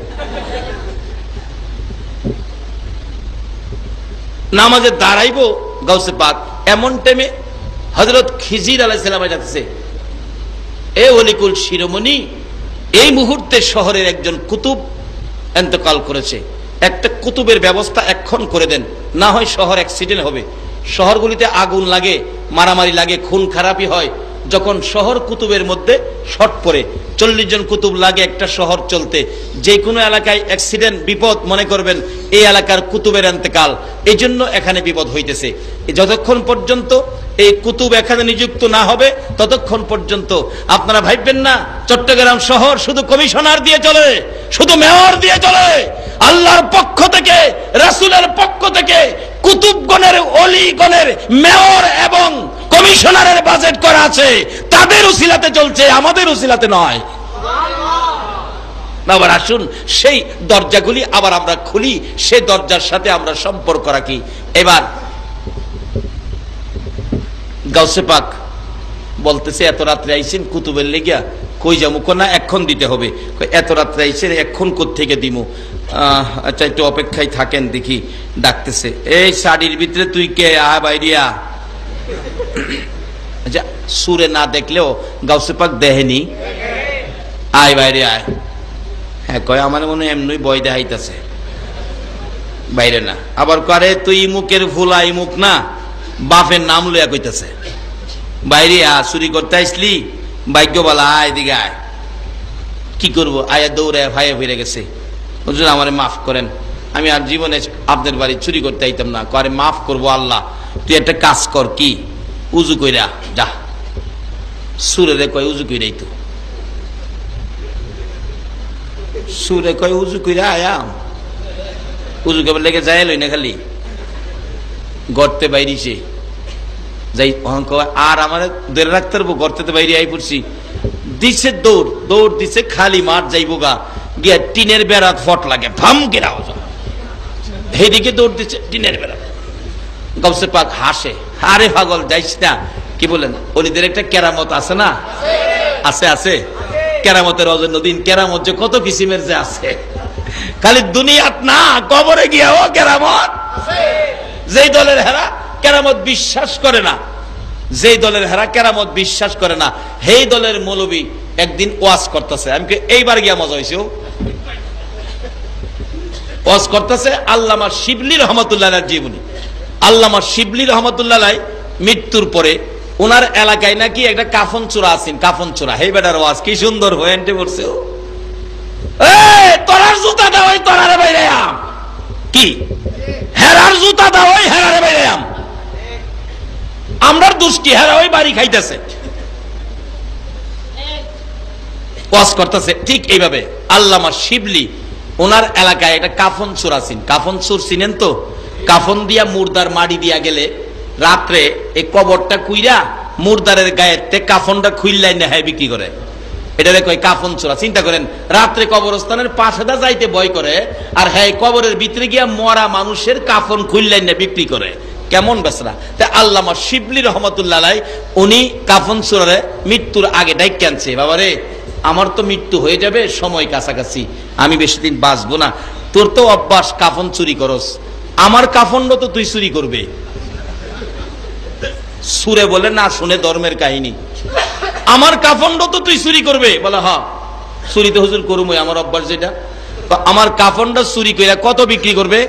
নামাজে দাঁড়াইবো গাউসে পাক, এমন টাইমে হযরত খিজির আলাইহিস সালাম যাচ্ছে। এ ওলিকুল শিরোমণি, এই মুহূর্তে শহরের একজন কুতুব ইন্তেকাল করেছে, একটা কুতুবের ব্যবস্থা এখন করে দেন, না হয় শহর অ্যাক্সিডেন্ট হবে। শহরগুলিতে আগুন লাগে, মারামারি লাগে, খুন খারাপি হয়। যখন শহর কুতুবের মধ্যে শর্ট পড়ে, 40 জন কুতুব লাগে একটা শহর চলতে। যে কোনো এলাকায় অ্যাক্সিডেন্ট, বিপদ, মনে করবেন এই এলাকার কুতুবের ইন্তেকাল, এই জন্য এখানে বিপদ হইতেছে। যতক্ষণ পর্যন্ত এই কুতুব এখানে নিযুক্ত না হবে ততক্ষণ পর্যন্ত আপনারা ভাববেন না চট্টগ্রাম শহর শুধু কমিশনার দিয়ে চলে, শুধু মেয়র দিয়ে চলে। আল্লাহর পক্ষ থেকে, রাসূলের পক্ষ থেকে কুতুবগণের, ওলিগণের, মেয়র এবং কমিশনারের বাজেট করা আছে, তাদের উসিলাতে চলছে, আমাদের উসিলাতে নয়। আবার আসুন সেই দরজাগুলি আবার আমরা খুলি, সেই দরজার সাথে আমরা সম্পর্ক রাখি। এবার গাউসে পাক বলতেছে, এত রাত্রে আইছেন কুতুবের লেগিয়া, কই যাবো? না এখন দিতে হবে। এত রাত্রে আইছেন, এখন কোত্থেকে দিব? আচ্ছা একটু অপেক্ষায় থাকেন, দেখি। ডাকতেছে, এই শাড়ির ভিতরে তুই কে? আয় বাইরিয়া। আচ্ছা, সুরে না দেখলেও গাউসে পাক দেহেনি, আয় বাইরে আয়। হ্যাঁ কয়, আমার মনে এমনি বয় দেখাইতেছে, বাইরে না। আবার করে, তুই ইমুকের ফুলা, ইমুক না, বাপের নাম লইয়া কইতেছে, বাইরে আ, চুরি করতে আইসলি? ভাগ্য বলা, আয় দিকে আয়। কি করব, আয়া দৌড়ে ভাইয়া ফিরে গেছে, হুজুর আমারে মাফ করেন, আমি আর জীবনে আপনাদের বাড়ি চুরি করতে আইতাম না। করে মাফ করবো আল্লাহ, তুই একটা কাজ কর, কি উজু কইরা যা। সুরে কয় উজু কইরাই তো, সুরে কয় উজু কইরা আয়াম, উজু কেবল লেগে যায় লই না, খালি গর্তে বাইরিছে যাই, আর আমার ধরে রাখতে পারবো, গর্তে বাইরে আই পড়ছি, দিছে দৌড়, দৌড় দিছে, খালি মাঠ যাইবো গা, গিয়া টিনের বেড়াত ফট লাগে, ফাম কেরা এইদিকে দৌড় দিচ্ছে টিনের বেড়া। গাউসে পাক হাসে, আরে পাগল যাইস না, কি বলেন, ওলিদের একটা কেরামত আছে না, আছে আছে, কেরামতের অজন্যদিন কেরামত যে কত কিসিমের যে আছে, খালি দুনিয়াত না কবরে গিয়াও কেরামত। যেই দলের হেরা কেরামত বিশ্বাস করে না, যেই দলের হেরা কেরামত বিশ্বাস করে না, সেই দলের মৌলবী একদিন ওয়াজ করতেছে, আমি এইবার গিয়া মজা হয়েছে, ওয়াজ করতেছে আল্লামা শিবলি রহমতুল্লাহ জীবনী। আল্লামা শিবলি রহমতুল্লাহ মৃত্যুর পরে ওনার এলাকায় নাকি একটা কাফন চূড়া আছেন, কাফন চূড়া, হেই বেটার ওয়াজ কি সুন্দর হয়ে পড়ছে, তোরার জুতা দাও ওই তোরারে বাইরে আম, কি হেরার জুতা দাও ওই হেরারে বাইরে আম, আমরার দুষ্টি হেরা ওই বাড়ি খাইতেছে, ওয়াজ করতেছে। ঠিক এইভাবে আল্লামা শিবলি ওনার এলাকায় একটা কাফন চূড়া আছেন, কাফন চূড় চিনেন তো, কাফন দিয়া মুর্দার মাটি দিয়া গেলে রাত্রে এই কবরটা কুইরা মুর্দারের গায়েতে কাফনটা খুইল্লাই না হয় বিক্রি করে, এটা কয় কাফন চূড়া। চিন্তা করেন, রাত্রে কবরস্থানের পাশে দা যাইতে ভয় করে, আর হ্যাঁ কবরের ভিতরে গিয়া মরা মানুষের কাফন খুইল্লাই না বিক্রি করে, কেমন বেসরা। তা আল্লামা শিবলি রহমতুল্লাহ উনি কাফন চূড়ারে মৃত্যুর আগে ডাইক আনছে, বাবারে আমার তো মৃত্যু হয়ে যাবে, সময় কাছাকাছি, আমি বেশি দিন বাঁচবো না, তোর তো অভ্যাস কাফন চুরি করস, আমার কাফনটা তো তুই চুরি করবে। সুরে বলে না শুনে ধর্মের কাহিনী, আমার কাফনটা তো তুই চুরি করবে, বলে হ্যাঁ চুরি তো হুজুর করুমই, আমার অভ্যাস যেটা, আমার কাফনটা চুরি কইরা কত বিক্রি করবে,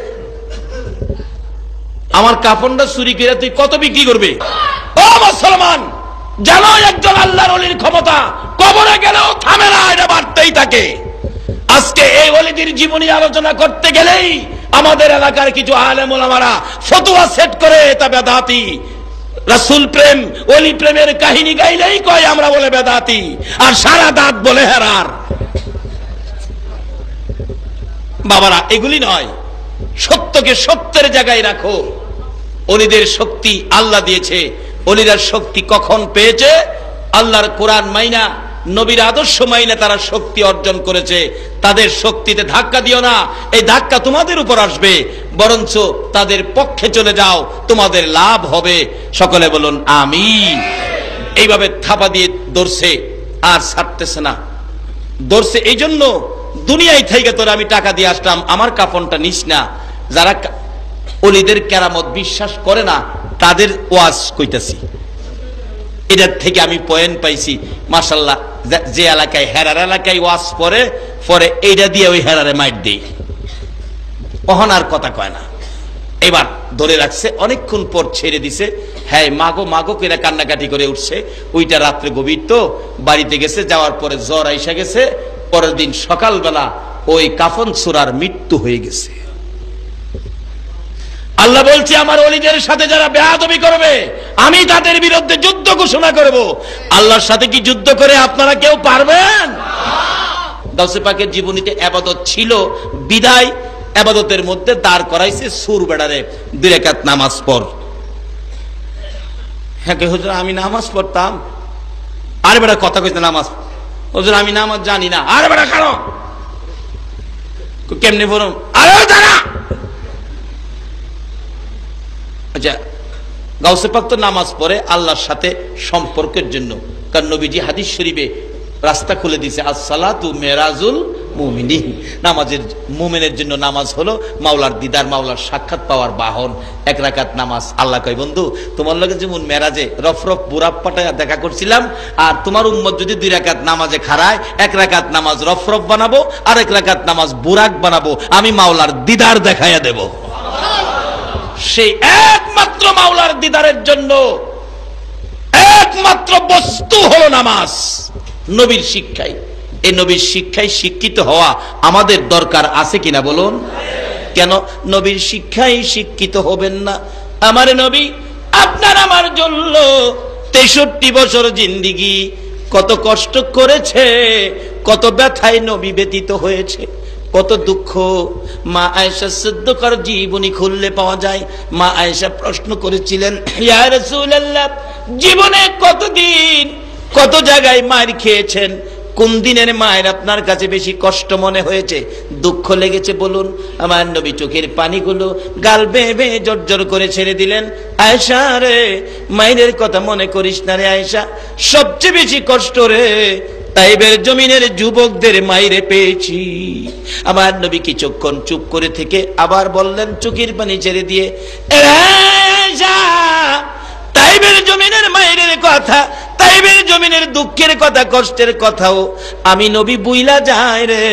আমার কাফনটা চুরি কইরা তুই কত বিক্রি করবে। ও মুসলমান, জানো একজন আল্লাহর ওলির ক্ষমতা কবরে গেলেও থামে না, এটা বাড়তেই থাকে। আজকে এই ওলিদের জীবনী আলোচনা করতে গেলেই আমাদের এলাকার কিছু আলেম ওলামারা ফতোয়া সেট করে তা বেদাতি, রাসূল প্রেম ওলি প্রেমের কাহিনী গাইলেই কয় আমরা বলে বেদাতি, আর সারা দাঁত বলে হেরার। বাবারা এগুলি নয়, সত্যকে সত্যের জায়গায় রাখো। ওলিদের শক্তি আল্লাহ দিয়েছে, ওলিদের শক্তি কখন পেয়েছে, আল্লাহর কোরআন মাইনা নবীর আদর্শ মাইনা তারা শক্তি অর্জন করেছে। তাদের শক্তিতে ধাক্কা দিও না, এই ধাক্কা তোমাদের উপর আসবে, বরঞ্চ তাদের পক্ষে চলে যাও, তোমাদের লাভ হবে। সকলে বলুন আমিন। এইভাবে থাপা দিয়ে ধরছে, আর ছাড়তেছে না, ধরছে এই জন্য দুনিয়ায় থেকে তোর আমি টাকা দিয়ে আসলাম, আমার কাফনটা নিস না। যারা ওলিদের কেরামত বিশ্বাস করে না তাদের ওয়াজ কইতাছি, এটার থেকে আমি পয়েন্ট পাইছি মাশাআল্লাহ। যে এলাকায় হেরার এলাকায় ওয়াজ পরে পরে এইটা দিয়ে ওই হেরারে মাইট দেই, অহনার কথা কয় না। এবার ধরে রাখছে, অনেকক্ষণ পর ছেড়ে দিছে, হ্যাঁ মাগো মাগো করে কান্নাকাটি করে উঠছে। ওইটা রাত্রে গভীর তো, বাড়িতে গেছে, যাওয়ার পরে জ্বর আইসা গেছে। পরের দিন সকালবেলা ওই কাফন সূরার মৃত্যু হয়ে গেছে। আল্লাহ বলছে আমার ওলিদের সাথে যারা বেয়াদবি করবে আমি তাদের বিরুদ্ধে যুদ্ধ ঘোষণা করব। আল্লাহর সাথে কি যুদ্ধ করে আপনারা কেউ পারবেন? গাউসে পাকের জীবনীতে ইবাদত ছিল বিদায়, ইবাদতের মধ্যে দাঁড় করাইছে সুর বেড়ারে, 2 রাকাত নামাজ পড়। হ্যাঁ হুজুর আমি নামাজ পড়তাম। আরে বেটা কথা কইতে নামাজ, হুজুর আমি নামাজ জানি না। আরে বেটা কারো কেমনে পড়ুন? আরে দাঁড়া। আচ্ছা গাউসে পাক তো নামাজ পড়ে আল্লাহর সাথে সম্পর্কের জন্য, কারণ নবীজি হাদিস শরীফে রাস্তা খুলে দিয়েছে, আসসালাতু মেরাজুল মুমিনিন, নামাজের মুমিনের জন্য নামাজ হলো মাওলার দিদার, মাওলার সাক্ষাৎ পাওয়ার বাহন। 1 রাকাত নামাজ। আল্লাহ কয় বন্ধু তোমার লগে যেমন মেরাজে রফ রফ বুরাপ পাটায় দেখা করছিলাম, আর তোমার উম্মত যদি 2 রাকাত নামাজে খাড়ায়, 1 রাকাত নামাজ রফ রফ বানাবো আর 1 রাকাত নামাজ বুরাক বানাবো, আমি মাওলার দিদার দেখাইয়া দেব। সেই একমাত্র মাওলার দিদারের জন্য একমাত্র বস্তু হলো নামাজ, নবীর শিক্ষায়। এই নবীর শিক্ষায় শিক্ষিত হওয়া আমাদের দরকার আছে কিনা বলুন? কেন নবীর শিক্ষায় শিক্ষিত হবেন না? আমার নবী আপনার আমার জন্য 63 বছর জিন্দেগি কত কষ্ট করেছে, কত ব্যথায় নবী ব্যতীত হয়েছে, কত দুঃখ। মা আয়েশা সিদ্দিকার জীবনী খুললে পাওয়া যায়। মা আয়েশা প্রশ্ন করেছিলেন, ইয়া রাসূলুল্লাহ, জীবনে কতদিন কত জায়গায় মার খেয়েছেন, কোন দিনের মায়ের আপনার কাছে বেশি কষ্ট মনে হয়েছে, দুঃখ লেগেছে বলুন? আমার নবী চোখের পানিগুলো গাল বেয়ে বেয়ে জর্জর করে ছেড়ে দিলেন। আয়েশা রে, মায়ের কথা মনে করিস না রে আয়েশা, সবচেয়ে বেশি কষ্ট রে তাইবের জমিনের যুবকদের মাইরে পেয়েছি। আমার নবী কিছুক্ষণ চুপ করে থেকে আবার বললেন চোখের পানি ছেড়ে দিয়ে, তাইবের জমিনের মায়ের কথা, তাইবের জমিনের দুঃখের কথা, কষ্টের কথাও আমি নবী বুইলা যায় রে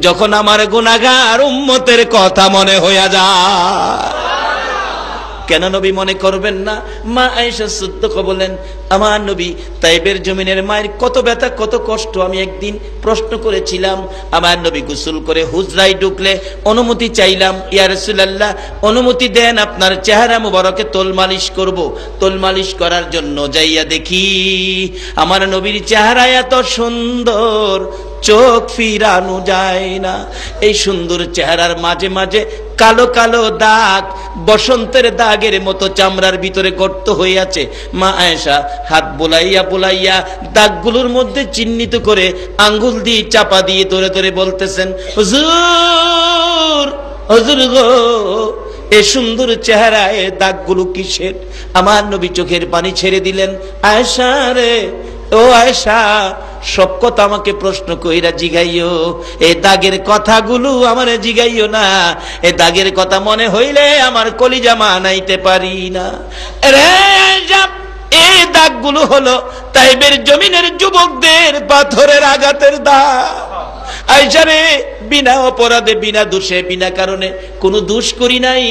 যখন আমার গুনাহগার উম্মতের কথা মনে হইয়া যায়। কেন নবী মনে করবেন না? মা আয়েশা সিদ্দিকা বলেন, আমার নবী তাইবের জমিনের মায়ের কত ব্যথা কত কষ্ট আমি একদিন প্রশ্ন করেছিলাম। আমার নবী গোসল করে হুজরায় ঢুকলে অনুমতি চাইলাম, ইয়া রাসূলুল্লাহ অনুমতি দেন আপনার চেহারা মুবারকে তোল মালিশ করব। তোল মালিশ করার জন্য যাইয়া দেখি আমার নবীর চেহারা এত সুন্দর চোখ ফিরানো যায় না। এই সুন্দর চেহারার মাঝে মাঝে কালো কালো দাগ, বসন্তের দাগের মতো চামড়ার ভিতরে গর্ত হয়ে আছে। মা আয়েশা হাত বুলাইয়া বুলাইয়া দাগগুলোর মধ্যে চিহ্নিত করে আঙ্গুল দিয়ে চাপা দিয়ে ধরে ধরে বলতেছেন, হুজুর হুজুর গো, এই সুন্দর চেহারায় দাগগুলো কিসের? আমার নবী চোখের পানি ছেড়ে দিলেন, আয়েশা রে, ও আয়েশা, সব কথা আমাকে প্রশ্ন কইরা জিগাইও, এই দাগের কথাগুলো আমারে জিগাইও না। এই দাগের কথা মনে হইলে আমার কলিজা মানাইতে পারি না রে আয়েশা। এই দাগগুলো হলো তাইবের জমিনের যুবকদের পাথরের আঘাতের দাগ। আয়েশা রে, বিনা অপরাধে, বিনা দোষে, বিনা কারণে কোনো দোষ করি নাই,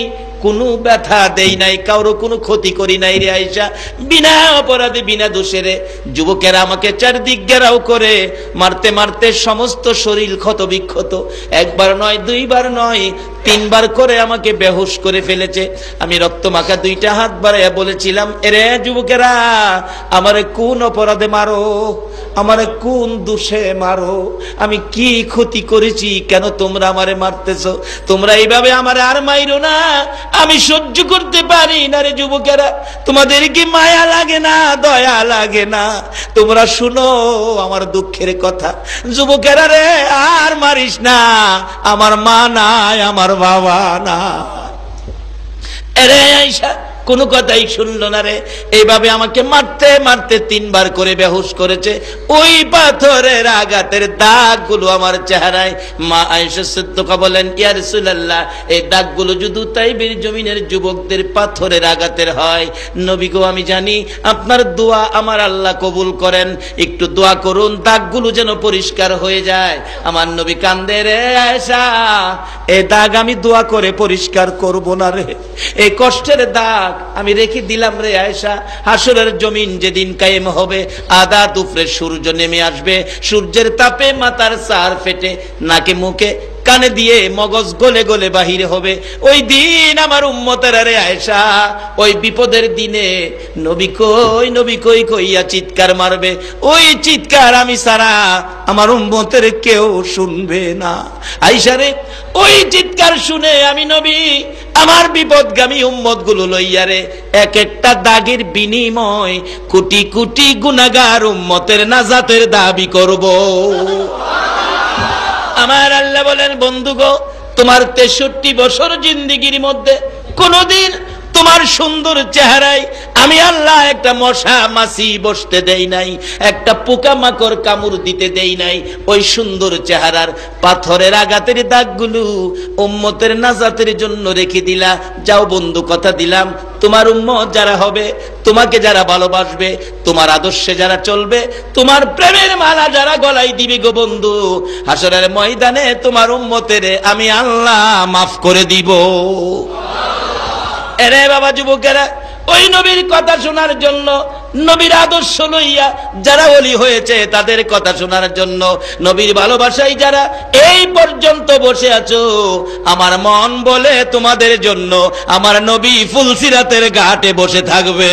কোনো ব্যথা দেই নাই, কারো কোনো ক্ষতি করি নাই রে আয়েশা, বিনা অপরাধে বিনা দোষে রে। যুবকেরা আমাকে চারদিক ঘেরাও করে মারতে মারতে সমস্ত শরীর ক্ষত বিক্ষত, একবার নয় দুইবার নয় 3 বার করে আমাকে বেহুশ করে ফেলেছে। আমি রক্তমাখা 2টা হাত বাড়াইয়া বলেছিলাম, এরে যুবকেরা, আমারে কোন অপরাধে মারো, আমারে কোন দোষে মারো, আমি কি ক্ষতি করেছি, কেন তোমরা আমারে মারতেছো? তোমরা এইভাবে আমারে আর মাইরো না, আমি সহ্য করতে পারি না রে যুবকেরা। তোমাদের কি মায়া লাগে না, দয়া লাগে না? তোমরা শুনো আমার দুঃখের কথা। যুবকেরা রে, আর মারিস না, আমার মা নাই, আমার বাবা না। এরে আয়েশা কোনো কথাই শুনলো না রে, এইভাবে আমাকে মারতে মারতে 3 বার করে বেহুশ করেছে। ওই পাথরের আঘাতের দাগগুলো আমার চেহারায়। মা আয়েশা সিদ্দিকা বলেন, ইয়া রাসূলুল্লাহ, এই দাগগুলো যদি তাইবের জমিনের যুবকদের পাথরের আঘাতের হয়, নবী গো আমি জানি আপনার দোয়া আমার আল্লাহ কবুল করেন, একটু দোয়া করুন দাগগুলো যেন পরিষ্কার হয়ে যায়। আমার নবী কান্দে, রে আয়েশা, এই দাগ আমি দোয়া করে পরিষ্কার করব না রে, এই কষ্টের দাগ আমি রেখে দিলাম রে আয়েশা। হাসরের জমিন যেদিন কায়েম হবে, আদা দুপুরে সূর্য নেমে আসবে, সূর্যের তাপে মাথার ছার ফেটে নাকে মুখে কানে দিয়ে মগজ গলে গলে বাহিরে হবে। ওই দিন আমার উম্মতেরা রে আয়েশা, ওই বিপদের দিনে নবী কই, নবী কই কইয়া চিৎকার মারবে। ওই চিৎকার আমি সারা আমার উম্মতের কেউ শুনবে না। আয়েশা রে, ওই চিৎকার শুনে আমি নবী আমার বিপদগামী উম্মত গুলো লইয়া রে এক একটা দাগের বিনিময় কোটি কোটি গুনাহগার উম্মতের নাজাতের দাবি করব। আমার আল্লাহ বলেন, বন্ধু গো, তোমার 63 বছর জিন্দেগির মধ্যে কোনদিন তোমার সুন্দর চেহারায় আমি আল্লাহ একটা মশা মাছি বসতে দেই নাই, একটা পোকা মাকড় কামড় দিতে দেই নাই। ওই সুন্দর চেহারার পাথরের আঘাতের দাগগুলো উম্মতের নাজাতের জন্য রেখে দিলা। যাও বন্ধু, কথা দিলাম, তোমার উম্মত যারা হবে, তোমাকে যারা ভালোবাসবে, তোমার আদর্শে যারা চলবে, তোমার প্রেমের মালা যারা গলায় দিবে গো বন্ধু, হাসরের ময়দানে তোমার উম্মতের আমি আল্লাহ মাফ করে দিব। এরে বাবা যুবকেরা, ওই নবীর কথা শোনার জন্য নবীর আদর্শ লইয়া যারা ওলি হয়েছে তাদের কথা শোনার জন্য, নবীর ভালোবাসায় যারা এই পর্যন্ত বসে আছো, আমার মন বলে তোমাদের জন্য আমার নবী ফুলসিরাতের ঘাটে বসে থাকবে।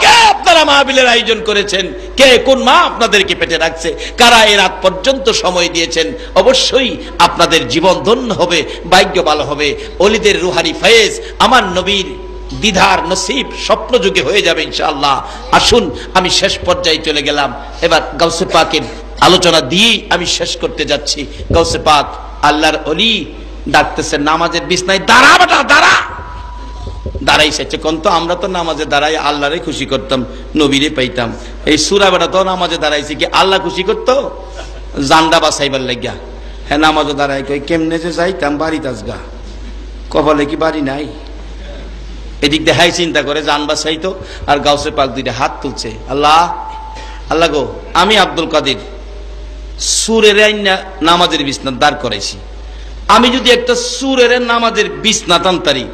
কে আপনারা মাহফিলের আয়োজন করেছেন? কে কোন মা আপনাদেরকে পেটে রাখছে? কারা এই রাত পর্যন্ত সময় দিয়েছেন? অবশ্যই আপনাদের জীবন ধন্য হবে, ভাগ্য ভালো হবে। ওলিদের রুহানি ফয়েজ আমার নবীর দিদার নসিব স্বপ্ন যুগে হয়ে যাবে ইনশাআল্লাহ। আসুন, আমি শেষ পর্যায়ে চলে গেলাম। এবার গাউসে পাকের আলোচনা দিয়ে আমি শেষ করতে যাচ্ছি। গাউসে পাক আল্লাহর ওলি ডাকতেছেন নামাজের বিছনায়, দাঁড়া বেটা দাঁড়া। দাঁড়াইছে কোন তো আমরা তো নামাজে দাঁড়াই আল্লাহরে খুশি করতাম, নবীরে পাইতাম। এই সূরা বেটা তো নামাজে দাঁড়াইছে কি আল্লাহ খুশি করতো? জান্ডা বাসাইবার লাগিয়া। হ্যাঁ নামাজে দাঁড়াই কই কেমনে যে যাইতাম বাড়ি তাজগা, কপালে কি বাড়ি নাই? এদিক দেখাই চিন্তা করে জান বাসাইতো, আর গাউসে পাক দুইটা হাত তুলছে, আল্লাহ আল্লাহ গো, আমি আব্দুল কাদের সুরের আইনা নামাজের বিছনা দাঁড় করাইছি, আমি যদি একটা সুরের নামাজের বিছনা টানতারি,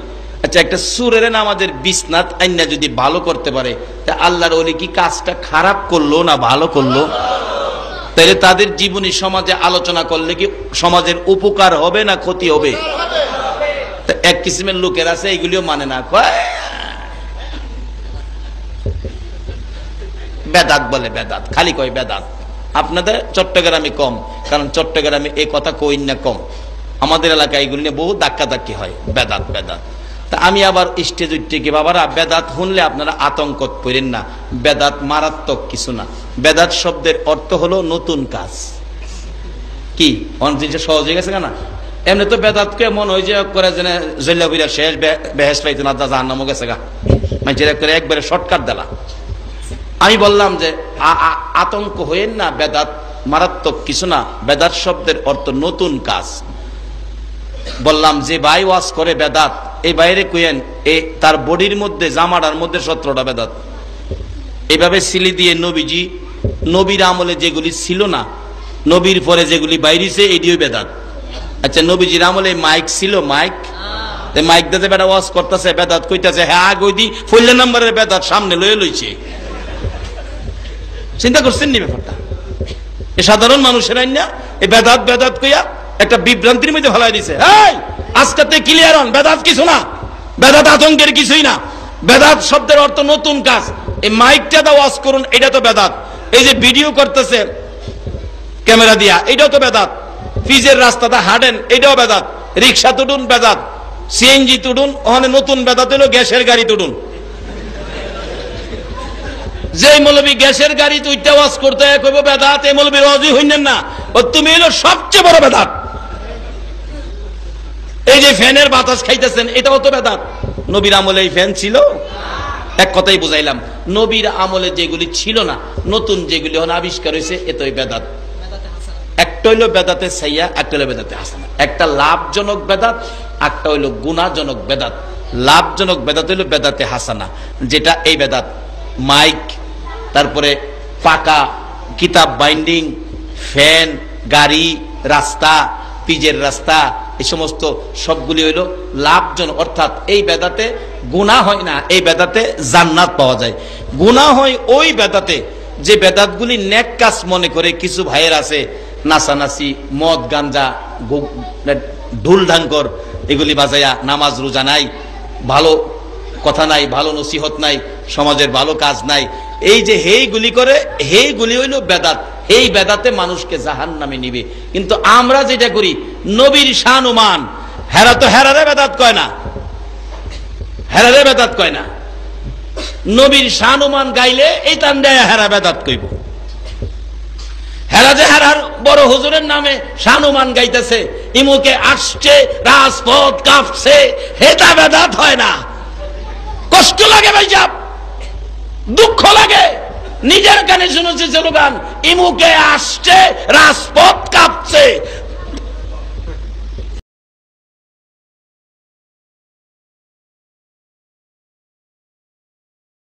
আচ্ছা একটা সুরের নামাজের বিছনাত আইনা যদি ভালো করতে পারে, তা আল্লাহর ওলি কি কাজটা খারাপ করলো না ভালো করলো? তাহলে তাদের জীবনী সমাজে আলোচনা করলে কি সমাজের উপকার হবে না ক্ষতি হবে? এক কিসিমের লোকের আছে এইগুলিও মানে না, কয় বেদাত বলে, বেদাত খালি কয় বেদাত। আপনাদের চট্টগ্রামে কম, কারণ চট্টগ্রামে এই কথা কই না কম, আমাদের এলাকায় এগুলি নিয়ে বহু ধাক্কা ধাক্কি হয়, বেদাত বেদাত। তা আমি আবার স্টেজ উঠতে কি বাবারা, বেদাত শুনলে আপনারা আতঙ্ক করেন না, বেদাত মারাত্মক কিছু না। বেদাত শব্দের অর্থ হলো নতুন কাজ। কি অনেক জিনিস সহজ হয়ে গেছে না? এমনি তো বেদাতকে মন হয়ে যে করে জল্লা বিরা শেষ বেহেস পাইতো না, জাহান্নামও গেছে গা, মানুষের করে একবারে শর্টকাট দিলা। আমি বললাম যে আতঙ্ক হইেন না, বেদাত মারাত্মক কিছু না, বেদাত শব্দের অর্থ নতুন কাজ। বললাম যে ভাই ওয়াজ করে বেদাত, এই বাইরে কুয়েন এ তার বডির মধ্যে জামাটার মধ্যে 17টা বেদাত। এইভাবে সিলি দিয়ে নবীজি নবীর আমলে যেগুলি ছিল না, নবীর পরে যেগুলি বাইরেছে এটিও বেদাত। আচ্ছা নবীজির আমলে মাইক ছিল, মাইক মাইক দিতে বেটা ওয়াজ করতেছে, বেদাত কইতাছে, হ্যাঁ গইদি ফইলে নাম্বারের বেদাত সামনে লয়ে লইছে। চিন্তা করছেন নি ব্যাপারটা? এ সাধারণ মানুষের আইনা এই বেদাত বেদাত কইয়া একটা বিভ্রান্তির মধ্যে ফেলাই দিছে। এই আজকে ক্লিয়ার হন, বেদাত কিছু না, বেদাত আতঙ্কের কিছুই না। বেদাত শব্দের অর্থ নতুন কাজ। এই মাইকটা দা ওয়াজ করুন, এটা তো বেদাত। এই যে ভিডিও করতেছে ক্যামেরা দিয়া, এটাও তো বেদাত। ফিজের রাস্তাটা হাঁটেন, এটাও বেদাত। রিক্সা তুডুন বেদাত, সিএনজি তুডুন, ওখানে নতুন বেদাত হলো গ্যাসের গাড়ি তুডুন। যে মৌলবী গ্যাসের গাড়ি তুইটা ওয়াজ করতে কইব বেদাত, এই মৌলবীর ওয়াজই হইনেন না, ও তুমি হলো সবচেয়ে বড় বেদাত। এই যে ফ্যানের বাতাস খাইতেছেন, এটাও তো বেদাত। নবীর আমলে এই ফ্যান ছিল? এক কথাই বুঝাইলাম, নবীর আমলে যেগুলি ছিল না, নতুন যেগুলি এখন আবিষ্কার হয়েছে, এতই বেদাত। একটা হইলো বেদাতে সাইয়া, একটা হইলো বেদাতে হাসানা। একটা লাভজনক বেদাত, একটা হইলো গুণাজনক বেদাত। লাভজনক বেদাত হইলো বেদাতে হাসানা, যেটা এই বেদাত। মাইক, তারপরে পাকা কিতাব বাইন্ডিং, ফ্যান, গাড়ি, রাস্তা, পিজের রাস্তা, এই সমস্ত সবগুলি হইল লাভজনক। অর্থাৎ এই বেদাতে গুনাহ হয় না, এই বেদাতে জান্নাত পাওয়া যায়। গুনাহ হয় ওই বেদাতে যে বেদাতগুলি নেক কাজ মনে করে কিছু ভাইয়ের আছে, নাচানাচি, মদ গাঞ্জা, ঢুল ঢাঙ্কর এগুলি বাজাইয়া নামাজ রোজা নাই, ভালো কথা নাই, ভালো নসিহত নাই, সমাজের ভালো কাজ নাই, এই যে হেইগুলি করে, হেইগুলি হইল বেদাত। এই বেদাতে মানুষকে জাহান্নামে নিবে। কিন্তু আমরা যেটা করি, নবীর শান ও মান, হেরা তো হেরারে বেদাত কয় না, হেরারে বেদাত কয় না। নবীর শান ও মান গাইলে এই তান দেয় হেরা বেদাত কইব। হেরা যে হেরার বড় হুজুরের নামে শান ও মান গাইতেছে, ইমুকে আসছে, রাজপথ কাঁপছে, হেতা বেদাত হয় না। কষ্ট লাগে ভাই, যাব দুঃখ লাগে। নিজের কানে শুনেছি স্লোগান, ইমুকে আসছে, রাজপথ কাঁপছে,